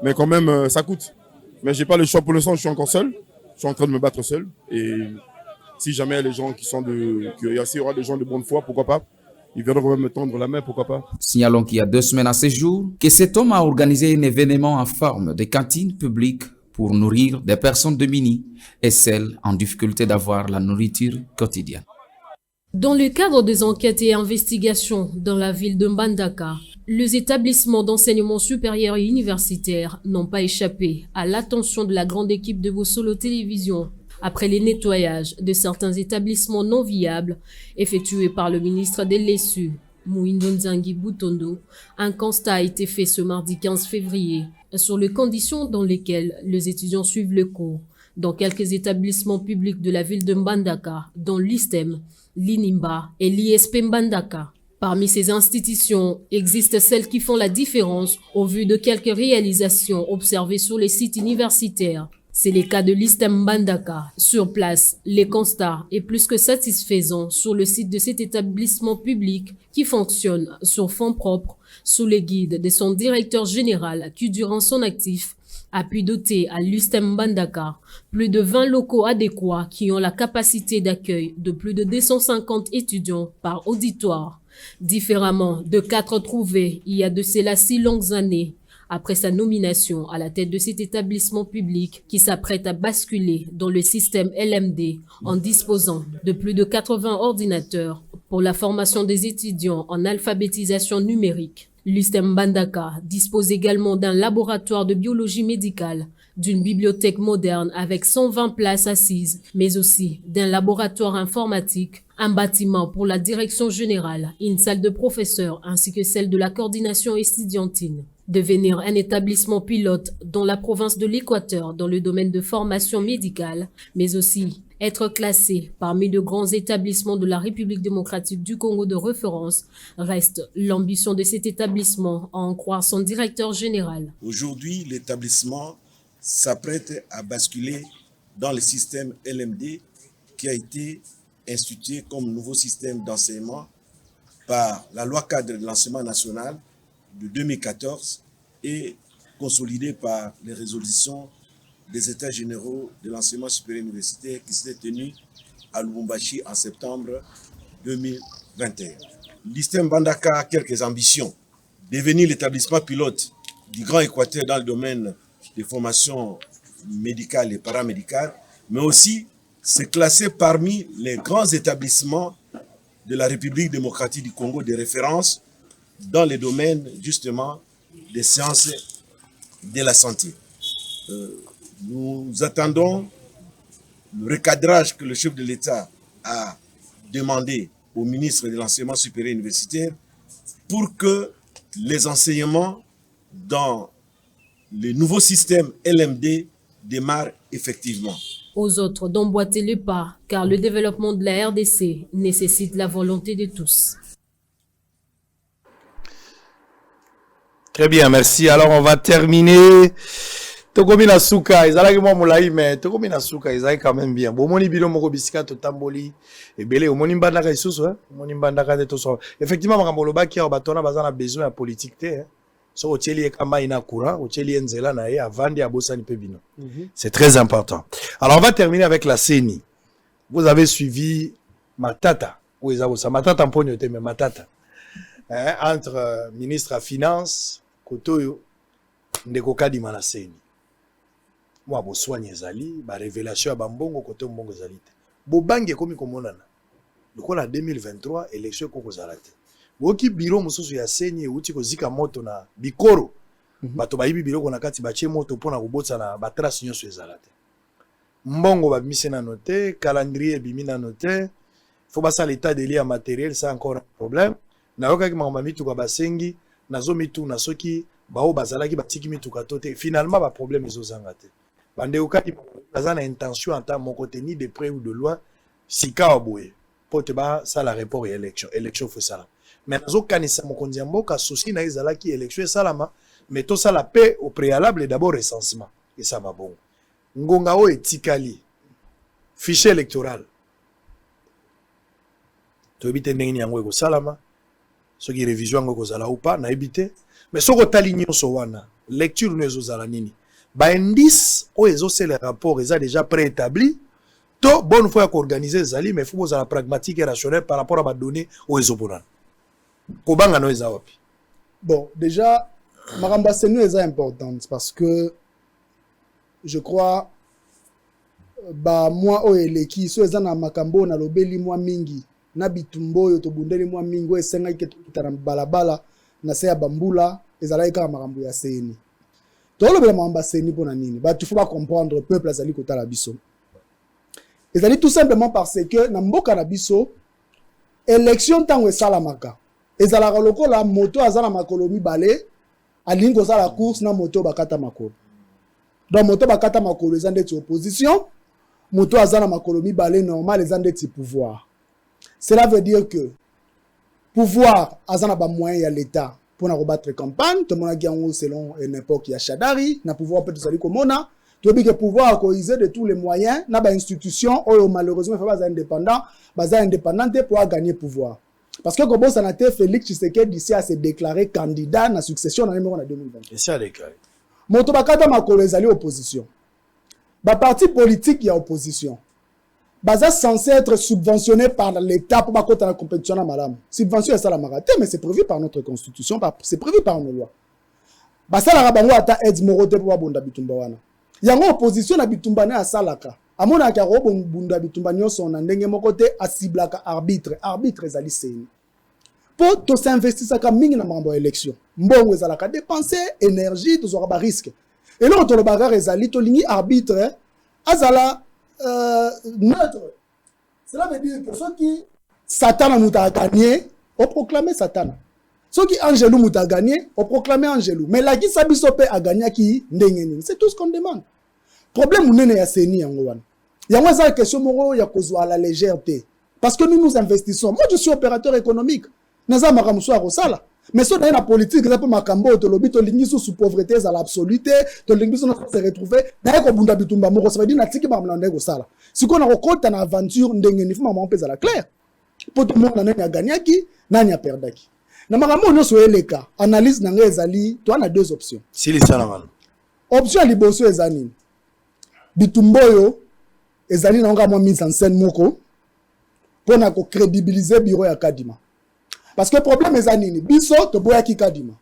Mais quand même, ça coûte. Mais j'ai pas le choix pour l'instant, je suis encore seul. Je suis en train de me battre seul. Et si jamais il y a les gens qui sont s'il y aura des gens de bonne foi, pourquoi pas. Ils viendront quand même me tendre la main, pourquoi pas. Signalons qu'il y a 2 semaines à ce jour que cet homme a organisé un événement en forme de cantine publique pour nourrir des personnes démunies et celles en difficulté d'avoir la nourriture quotidienne. Dans le cadre des enquêtes et investigations dans la ville de Mbandaka, les établissements d'enseignement supérieur et universitaire n'ont pas échappé à l'attention de la grande équipe de Bosolo Télévision après les nettoyages de certains établissements non viables effectués par le ministre de l'ESU, Mouindo Nzangi Butondo. Un constat a été fait ce mardi 15 février sur les conditions dans lesquelles les étudiants suivent le cours dans quelques établissements publics de la ville de Mbandaka, dont l'ISTEM, l'INIMBA et l'ISP Mbandaka. Parmi ces institutions, existent celles qui font la différence au vu de quelques réalisations observées sur les sites universitaires. C'est le cas de l'ISTEM Mbandaka. Sur place, les constats est plus que satisfaisant sur le site de cet établissement public qui fonctionne sur fonds propres sous le guide de son directeur général qui, durant son actif, a pu doter à l'ISTEM Mbandaka plus de 20 locaux adéquats qui ont la capacité d'accueil de plus de 250 étudiants par auditoire. Différemment de 4 trouvés il y a de cela 6 longues années, après sa nomination à la tête de cet établissement public qui s'apprête à basculer dans le système LMD en disposant de plus de 80 ordinateurs pour la formation des étudiants en alphabétisation numérique. L'ISTEM Mbandaka dispose également d'un laboratoire de biologie médicale, d'une bibliothèque moderne avec 120 places assises, mais aussi d'un laboratoire informatique, un bâtiment pour la direction générale, une salle de professeurs ainsi que celle de la coordination estudiantine. Devenir un établissement pilote dans la province de l'Équateur dans le domaine de formation médicale, mais aussi être classé parmi de grands établissements de la République démocratique du Congo de référence reste l'ambition de cet établissement, à en croire son directeur général. Aujourd'hui, l'établissement s'apprête à basculer dans le système LMD qui a été institué comme nouveau système d'enseignement par la loi cadre de l'enseignement national de 2014 et consolidé par les résolutions des États généraux de l'enseignement supérieur universitaire qui s'étaient tenus à Lubumbashi en septembre 2021. L'ISTEM Mbandaka a quelques ambitions. Devenir l'établissement pilote du Grand Équateur dans le domaine des formations médicales et paramédicales, mais aussi se classer parmi les grands établissements de la République démocratique du Congo de référence dans les domaines justement des sciences de la santé. Nous attendons le recadrage que le chef de l'État a demandé au ministre de l'Enseignement supérieur universitaire pour que les enseignements dans le nouveau système LMD démarrent effectivement. Aux autres d'emboîter le pas, car le développement de la RDC nécessite la volonté de tous. Très bien, merci. Alors, on va terminer tokomi na suka ezalaki mwa molai mais tokomi na suka ezalaki quand même bien bomoni bino moko bisika totamboli ebele omoni mbandaka lisusu omoni mbandaka te toso effectivement makambo olobaki awa bato wana baza na besoin ya politique te so otieli ye kamba ina courant otieli ye nzela na ye avandi abosani mpe bino c'est très important. Alors on va terminer avec la CENI. Vous avez suivi Matata ou Ezabosa Matata mponi te mais Matata entre ministre à finance Kotoyo ndeko kadima na CENI. Moi bo soigne ezali ba révélation ya bambongo côté mbongo ezali te bo bangi ekomi komonana lokola 2023 élection ko kozala te boki bureau mosusu ya CENI uti kozika moto na bikoro bato bayibi biloko na kati bachie moto pona kobotsa na ba trace nyonso ezala te mbongo ba mise na note calendrier bimi na note faut basa l'état de lié matériel ça encore un problème na yoka ki mama mituka basengi nazo mitu na soki bao bazalaki batiki mituka tote finalement ba problème ezozanga te bande okaki baza na intention ata moko te ni de près ou de loin sika oboye pote ba ça la rapport et élection faut ça mais nazo kanisa mokonzi mboka souci na ezalaki élection salama mais tout ça la paix au préalable d'abord recensement et ça va bon ngonga o etikali fichier électoral to ebite ndenge yango eko salama soki révision ngo kozala ou pas na ebite mais soko tali nyonso wana lecture no ezozala nini ba indice o ezosele rapport eza déjà préétabli to bonne fois qu'organiser zali mais faut bozala pragmatique et rationnel par rapport à ba données o ezobonana kobanga no eza wapi. Bon déjà Maramba Senu est importante parce que je crois ba moi o eleki so eza na makambo na lobeli moi mingi na bitumbo yo to bundeli moi mingi o esenga ke kitana balabala na se ya bambula ezala ka makambo ya CENI to lobela Maramba Senu pona nini ba tu faut pas comprendre peuple azali kota la biso ezali tout simplement parce que na mboka na biso élection tango esalamaka ezala lokola moto azala makolo mibale alingo za la course na moto bakata makolo. Donc moto bakata makolo les andeti opposition, moto azana makolo mibale normal les andeti pouvoir. Cela veut dire que pouvoir azana ba moyen ya l'état pour na rebattre campagne, tout le monde a selon une époque ya Shadari, na pouvoir peut être komona, tu veux que pouvoir coiser de tous les moyens na ba institution ou malheureusement pas indépendant, baza indépendante pour gagner pouvoir. Parce que comme ça n'a été Félix Tshisekedi d'ici à se déclarer candidat à la succession dans le numéro 2020. Et ça déclaré. Moto bakata makolo ezali opposition. Ba parti politique y a opposition. Baza censé être subventionné par l'État pour bakota la compétition na madame. Subvention est ça la maraté mais c'est prévu par notre constitution, c'est prévu par nos lois. Basa la rabango ata aide morote pour bonda bitumba wana. Yango opposition na bitumba na salaka. Amona ka robo bunda bitumba nyonso na ndenge moko te asiblaka arbitre ezali CENI pour to s'investir ça comme mingi na mambo élection mbongo ezalaka dépenser énergie to zora ba risque et là to le bagarre ezali to lingi arbitre azala neutre. Cela veut dire que ceux qui Satan muta gagné on proclamer Satan, ceux qui Angelou muta gagné on proclamer Angelou, mais la qui sabisope a gagné qui ndenge, c'est tout ce qu'on demande. Problème nene ya CENI yango wana. Yango za question moro ya kozwa à la légèreté. Parce que nous investissons. Moi je suis opérateur économique. Naza makamuso a kosala. Mais so na politique za po makambo to lobi to lingi sous pauvreté à l'absoluté, to lingi so se retrouver na ko bunda bitumba moko ça veut dire na tiki ba mlande kosala. Siko na kokota na aventure ndenge ni fuma mama pesa la clair. Po tout monde na ya gagnaki, nani a perdaki. Na makambo nyonso eleka, analyse na ngezali, to na deux options. Si les salaman. Option liboso ezani. Bitumboyo ezali na nga mise en scène moko pour na ko crédibiliser bureau ya Kadima. Parce que le problème est nini biso to boya ki Kadima.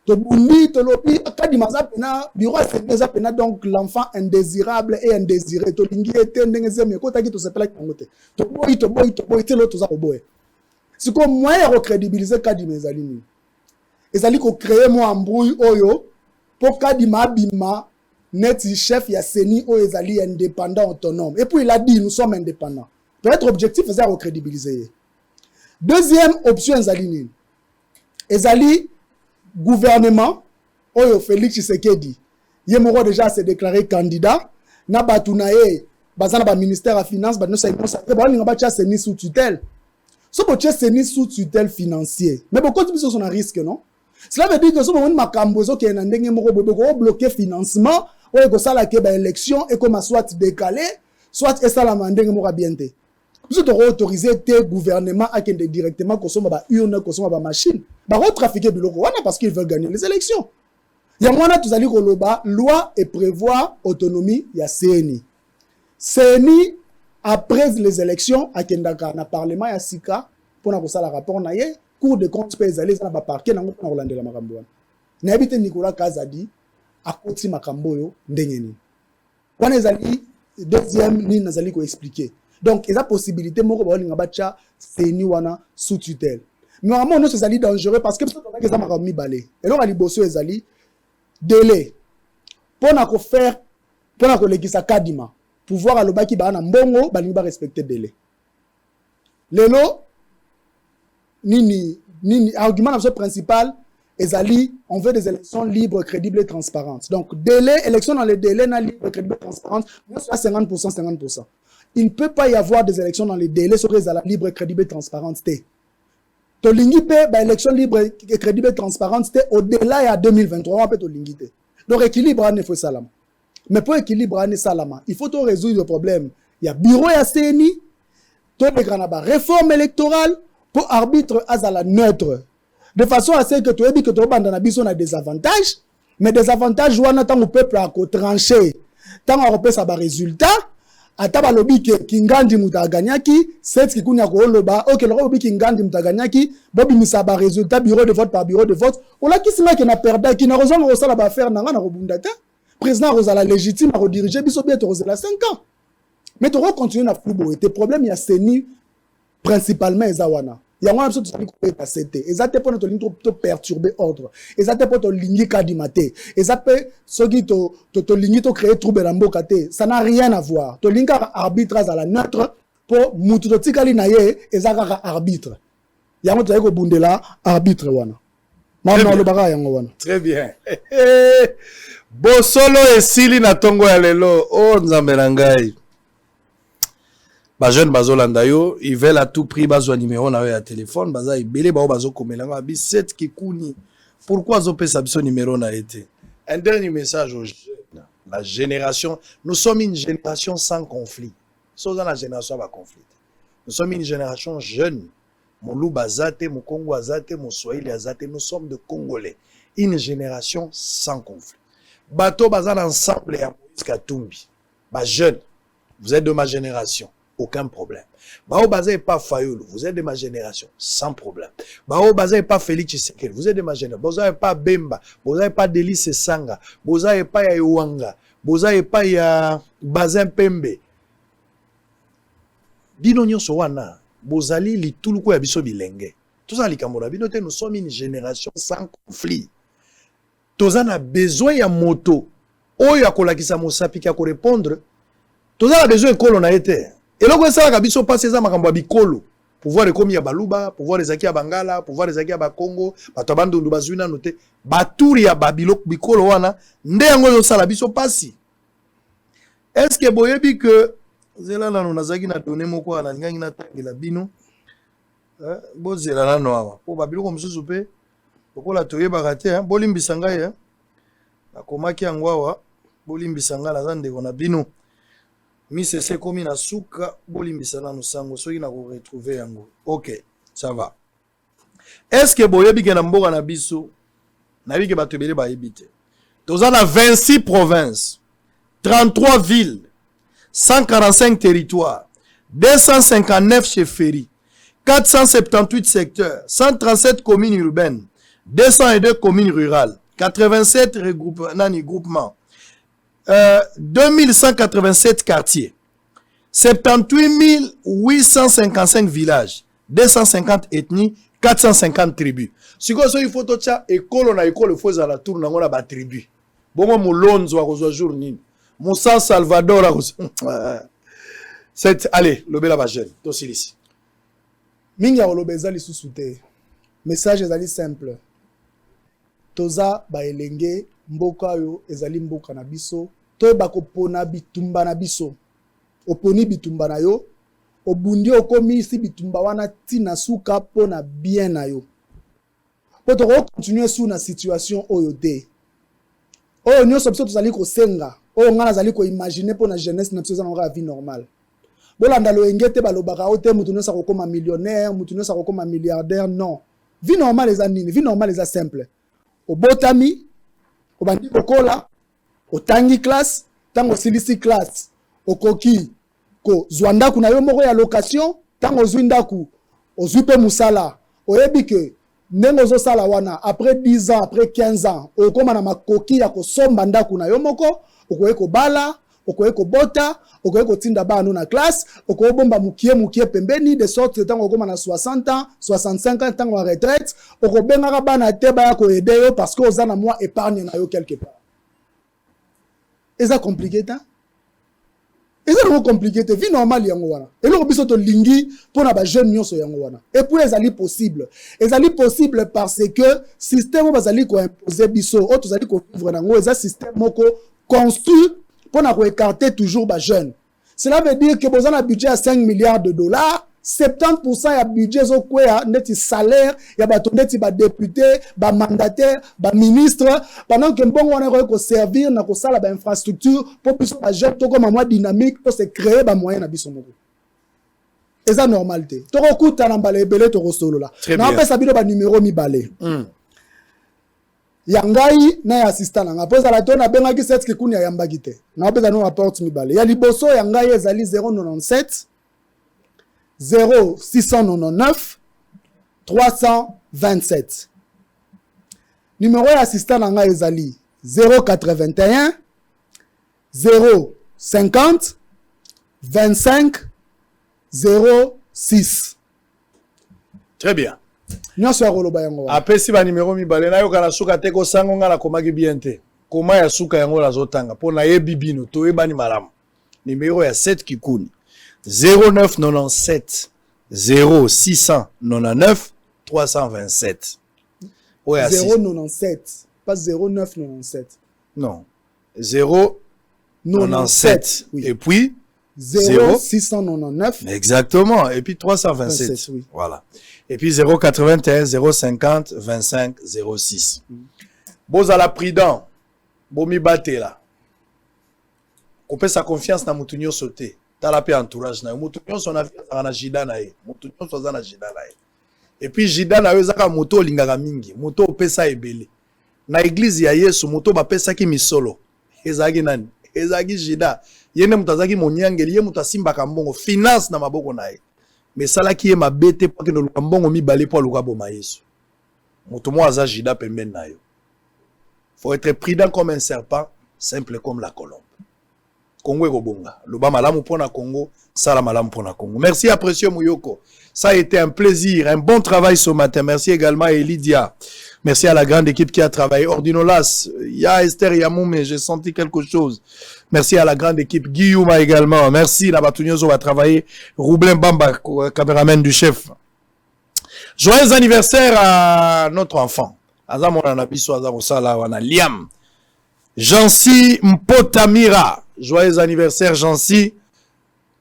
To bundi to lopi Kadima za pena bureau za pena donc l'enfant indésirable et indésiré to lingi ete ndenge zeme ko taki to sepela ki ngote. To boyi te lo to za ko boye. C'est comme moyen de crédibiliser Kadima ezali nini. Ezali ko créer mo embrouille oyo pour Kadima bima net chef ya CENI ou ezali indépendant autonome. Et puis il a dit nous sommes indépendants. Peut-être objectif c'est à recrédibiliser. Deuxième option ezali nini. Ezali gouvernement oyo Félix Tshisekedi. Yemoro déjà s'est déclaré candidat na batunaye bazana ba ministère à finance ba no sa consacré ba linga ba tia CENI sous tutelle. So bo tia CENI sous tutelle financier. Mais beaucoup de biso sont en risque non. Cela veut dire que ce moment makambo zo ke na ndenge moko bobe ko bloquer financement ou ko sala ke ba élection et comme soit décalé soit et sala mandenge moko bien té. Vous êtes autorisé te gouvernement à kende directement consommer ba urne consommer ba machine. Ba retrafiquer biloko wana parce qu'ils veulent gagner les élections. Ya mwana tuzali koloba loi et prévoir autonomie ya CENI. CENI après les élections à kendaka na parlement ya sika pour na kosala rapport na ye cour de compte pèse aller na ba parquet na ngona kolandela makambo wana. Na habite Nicolas Kazadi akoti makambo yo ndenge ni. Wana ezali deuxième ligne nazali ko expliquer. Donc, il y a possibilité de faire CENI wana sous tutelle. Mais vraiment, nous, c'est dangereux parce que nous avons mis balai. Et là, les ezali délai. Pour faire, pour l'église kadima, pouvoir à l'obaki bana mbongo, bani ba respecter délai. Lelo, nini, argument principal, ezali, on veut des élections libres, crédibles et transparentes. Donc, délai, élection dans les délais, libre, crédible et transparente, nous soit 50%, 50%. Il ne peut pas y avoir des élections dans les délais sur les libre, crédible et transparente. Tolingi pe, ba élection libre, crédible et transparente, au-delà y a 2023, on peut tolingi te. Donc, équilibre, il faut salama. Mais pour équilibre, il faut salama. Il faut résoudre le problème. Il y a bureau à CENI, tout le grand réforme électorale, pour arbitre azala neutre. De façon à ce que tu aies dit que tu as des avantages, mais des avantages, on attend au peuple à trancher. Tant on repère ça, résultat, ataba lobi ke kingandi mutaganyaki set kikunya ko loba OK le lobi kingandi mutaganyaki bobi misaba résultat bureau de vote par bureau de vote ola kisima ke na perda ki na raison ko sala ba faire nanga na robunda ta président rozala légitime à rediriger biso bien to rozala 5 ans mais to continuer na flubo et problème il y a CENI principalement ezawana ya ngwana biso to sali ko eta CT ezate pour notre ligne to perturber ordre ezate pour to ligne kadimate ezate soki to ligne to créer trouble na mboka te ça n'a rien à voir to ligne arbitrage à la neutre pour mutu to tikali na ye ezaka arbitre ya ngota yeko bundela arbitre wana mama lo baka yango wana très bien bosolo esili na tongo ya lelo o nzambe na ngai. Ba jeune bazolanda yo, ils veulent à tout prix bazwa numéro na yo ya téléphone, baza ibele ba bazo komelanga bi 7 kikuni. Pourquoi zo pesa biso numéro na été? Un dernier message aux jeunes. La génération, nous sommes une génération sans conflit. Nous dans la génération ba conflit. Nous sommes une génération jeune. Molu bazate, mon Congo azate, mon Swahili azate, nous sommes de Congolais. Une génération sans conflit. Bato bazan ensemble ya Moïse Katumbi. Ba jeune, vous êtes de ma génération. Aucun problème. Bao Baza pas Fayoulou, vous êtes de ma génération, sans problème. Bao Baza pas Félix Tshisekedi, vous êtes de ma génération. Boza pas Bemba, Boza pas Delice Sanga, Boza pas ya Iwanga, Boza pas ya Bazin Pembe. Bino nyonso wana, Bozali li tuluko ya biso bilenge. Tout ça li kamora bino te nous sommes une génération sans conflit. Toza na besoin ya moto. Oyo akolakisa mosapi ka ko répondre. Toza na besoin ekolo na été. Et là, quand ça a biso passé ça makambo bikolo, pouvoir ekomi ya baluba, pouvoir ezaki ya bangala, pouvoir ezaki ya bakongo, batabando ndubazuna note, baturi ya babilo bikolo wana, nde yango yo sala biso pasi. Est-ce que boyebi que zela na nazaki na donner moko ana ngangi na tangela bino? Bozela na noa. Po babilo ko msusu pe, okola toyeba kate, bolimbisa ngai akomaki yango awa, bolimbisa ngala zande kona bino. Mise se komi na suka bolimbisa na nusango soki na ko retrouver yango. OK, ça va. Est-ce que boyebi ke na mboka na biso na bike bato bele ba ebite. Toza na 26 provinces, 33 villes, 145 territoires, 259 chefferies, 478 secteurs, 137 communes urbaines, 202 communes rurales, 87 groupements. 2187 quartiers, 78 855 villages, 250 ethnies, 450 tribus. Si il faut que école na école faut la tour na ngona ba tribu. Bon mo lonzo a jour nini. Mon San Salvador a c'est allez, lobela ba jeune, to silisi. Minga olobeza li susute. Message ezali simple. Toza ba elenge mboka yo ezali mboka na biso. To bako pona bitumba na biso. Oponi bitumba na yo. Obundi okomi isi bitumba wana tina suka pona bien na yo. pour continuer sous la situation oyote. Oyo nyonso biso tozali kosenga, oyo nga nazali koimaginer pour la jeunesse na biso za na vie normale. Bolanda lo engete balobaka ote mutu nyonso akokoma millionnaire, mutu nyonso akokoma milliardaire, non. Vie normale eza nini? Vie normale eza simple. Obotami, obandi kokola, otangi classe, tango silisi classe, okoki ko zwanda kuna yo moko ya location, tango zwindaku, ozwi pe musala, oyebi ke ndenge ozosala wana après 10 ans, après 15 ans, okoma na makoki ya kosomba ndaku na yo moko, okoye kobala, okoye kobota, okoye kotinda bana na classe, okoye bomba mukie pembeni de sorte tango okoma na 60 ans, 65 ans tango en retraite, okobengaka bana te ba ya ko aider yo parce que ozana moi épargne na yo quelque part. Eza compliqué ta? Eza vraiment compliqué te vie normale yango wana. Et le biso to lingi pona ba jeune nyonso yango wana. Et puis ezali possible. Ezali possible parce que système bazali ko imposer biso, o tozali ko vivre nango eza système moko construit pona ko écarter toujours ba jeune. Cela veut dire que besoin un budget à 5 milliards de dollars, 70% ya budget zo kwea neti salaire ya bato neti ba député, ba mandataire, ba ministre pendant que bon on est ko servir na ko sala ba infrastructure pour biso ba jeune to comme moi dynamique pour se créer ba moyen na biso moko. Eza normalité. To ko kuta na mbala ebele to ko solo la. Na pesa bino ba numéro mibale. Yangai na ya assistant nga poza la tona benga ki set ki kuni ya yambaki te. Na pesa no rapport mibale. Ya liboso yangai ezali 097 0699 327. Numéro d'assistant en ezali 081 050 25 06. Très bien. Nyonso ya koloba yango. Apesi ba numéro mibale na yo kana suka te ko sango nga na komaki bien te. Koma ya suka yango la zotanga po na yebi bino to ebani malamu. Numéro ya 7 kikuni 0997 0699 327. Ouais, 097, pas 0997. Non. 097. Oui. Et puis 0699. Exactement. Et puis 327. 27, oui. Voilà. Et puis 081 050 25 06. Bozala prudent. Bomi bate là. Couper sa confiance dans Moutounio sauté. Tala pe entourage na mutu nyonso na jida na ye mutu nyonso za na jida na ye et puis jida na yo zaka moto lingaka mingi moto opesa ebele na église ya Yesu moto ba pesa ki misolo ezaki nani ezaki jida yene mutazaki monyangeli ye mutasimba kambongo finance na maboko na ye mais sala ki ye mabete pa ke no lukambongo mibale po luka boma Yesu moto mo aza jida pembeni na yo. Faut être prudent comme un serpent, simple comme la colombe. Congo et Robonga. Loba malamu pona Congo, sala malamu pona Congo. Merci à Précieux Mouyoko. Ça a été un plaisir, un bon travail ce matin. Merci également à Elidia. Merci à la grande équipe qui a travaillé. Ordinolas, il y a Esther Yamoumé, j'ai senti quelque chose. Merci à la grande équipe. Guillaume également. Merci, la Batunyozo va travailler. Roublin Bamba, caméraman du chef. Joyeux anniversaire à notre enfant. Azamon Anabiso, Azamosala, Wana Liam. Jansi Mpotamira. Joyeux anniversaire, Jansi.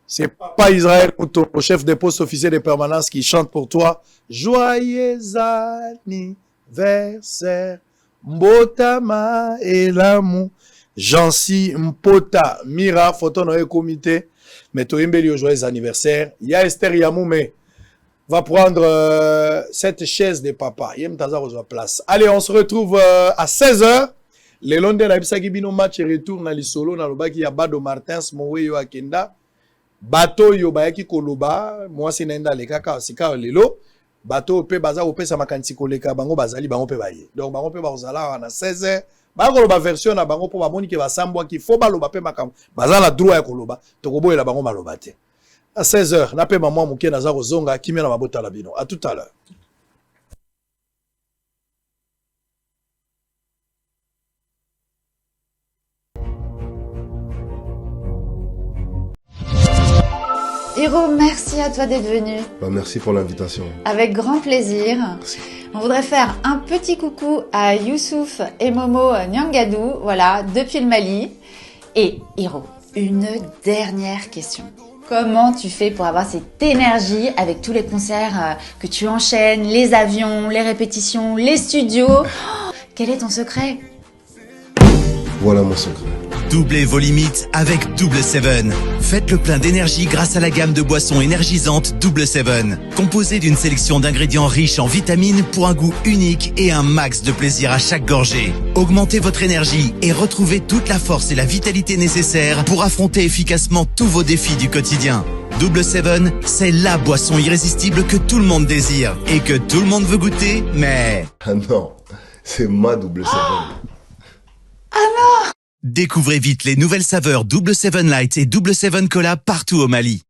C'est Papa Israël, le chef des postes officiers de permanence qui chante pour toi. Joyeux anniversaire, Mbotama et l'amour. Jansi Mpota Mira, photo dans le comité. Mais toi, joyeux anniversaire. Il y a Esther Yamoumé. Va prendre cette chaise de papa. Place. Allez, on se retrouve à 16h. Le Londres na bisaki bino match retour na lisolo na lobaki ya Bado Martins Mowe yo akenda bato yo bayaki koloba moi c'est nenda le kaka sika lelo bato pe baza opesa makanisi koleka bango bazali bango pe baye donc bango pe bazala na 16h bango loba version na bango po bamoni ke basambwa ki fo baloba pe makam bazala droit ya koloba to koboyela bango maloba te à 16h na pe maman muke na za kozonga kimia na mabota la bino à tout à l'heure. Hiro, merci à toi d'être venu. Merci pour l'invitation. Avec grand plaisir. Merci. On voudrait faire un petit coucou à Youssouf et Momo Nyangadou, voilà, depuis le Mali. Et Hiro, une dernière question. Comment tu fais pour avoir cette énergie avec tous les concerts que tu enchaînes, les avions, les répétitions, les studios? Quel est ton secret? Voilà mon secret. Doublez vos limites avec Double 7. Faites le plein d'énergie grâce à la gamme de boissons énergisantes Double 7. Composée d'une sélection d'ingrédients riches en vitamines pour un goût unique et un max de plaisir à chaque gorgée. Augmentez votre énergie et retrouvez toute la force et la vitalité nécessaires pour affronter efficacement tous vos défis du quotidien. Double 7, c'est la boisson irrésistible que tout le monde désire et que tout le monde veut goûter, mais... Ah non, c'est ma Double 7. Ah non! Découvrez vite les nouvelles saveurs Double 7 Light et Double 7 Cola partout au Mali.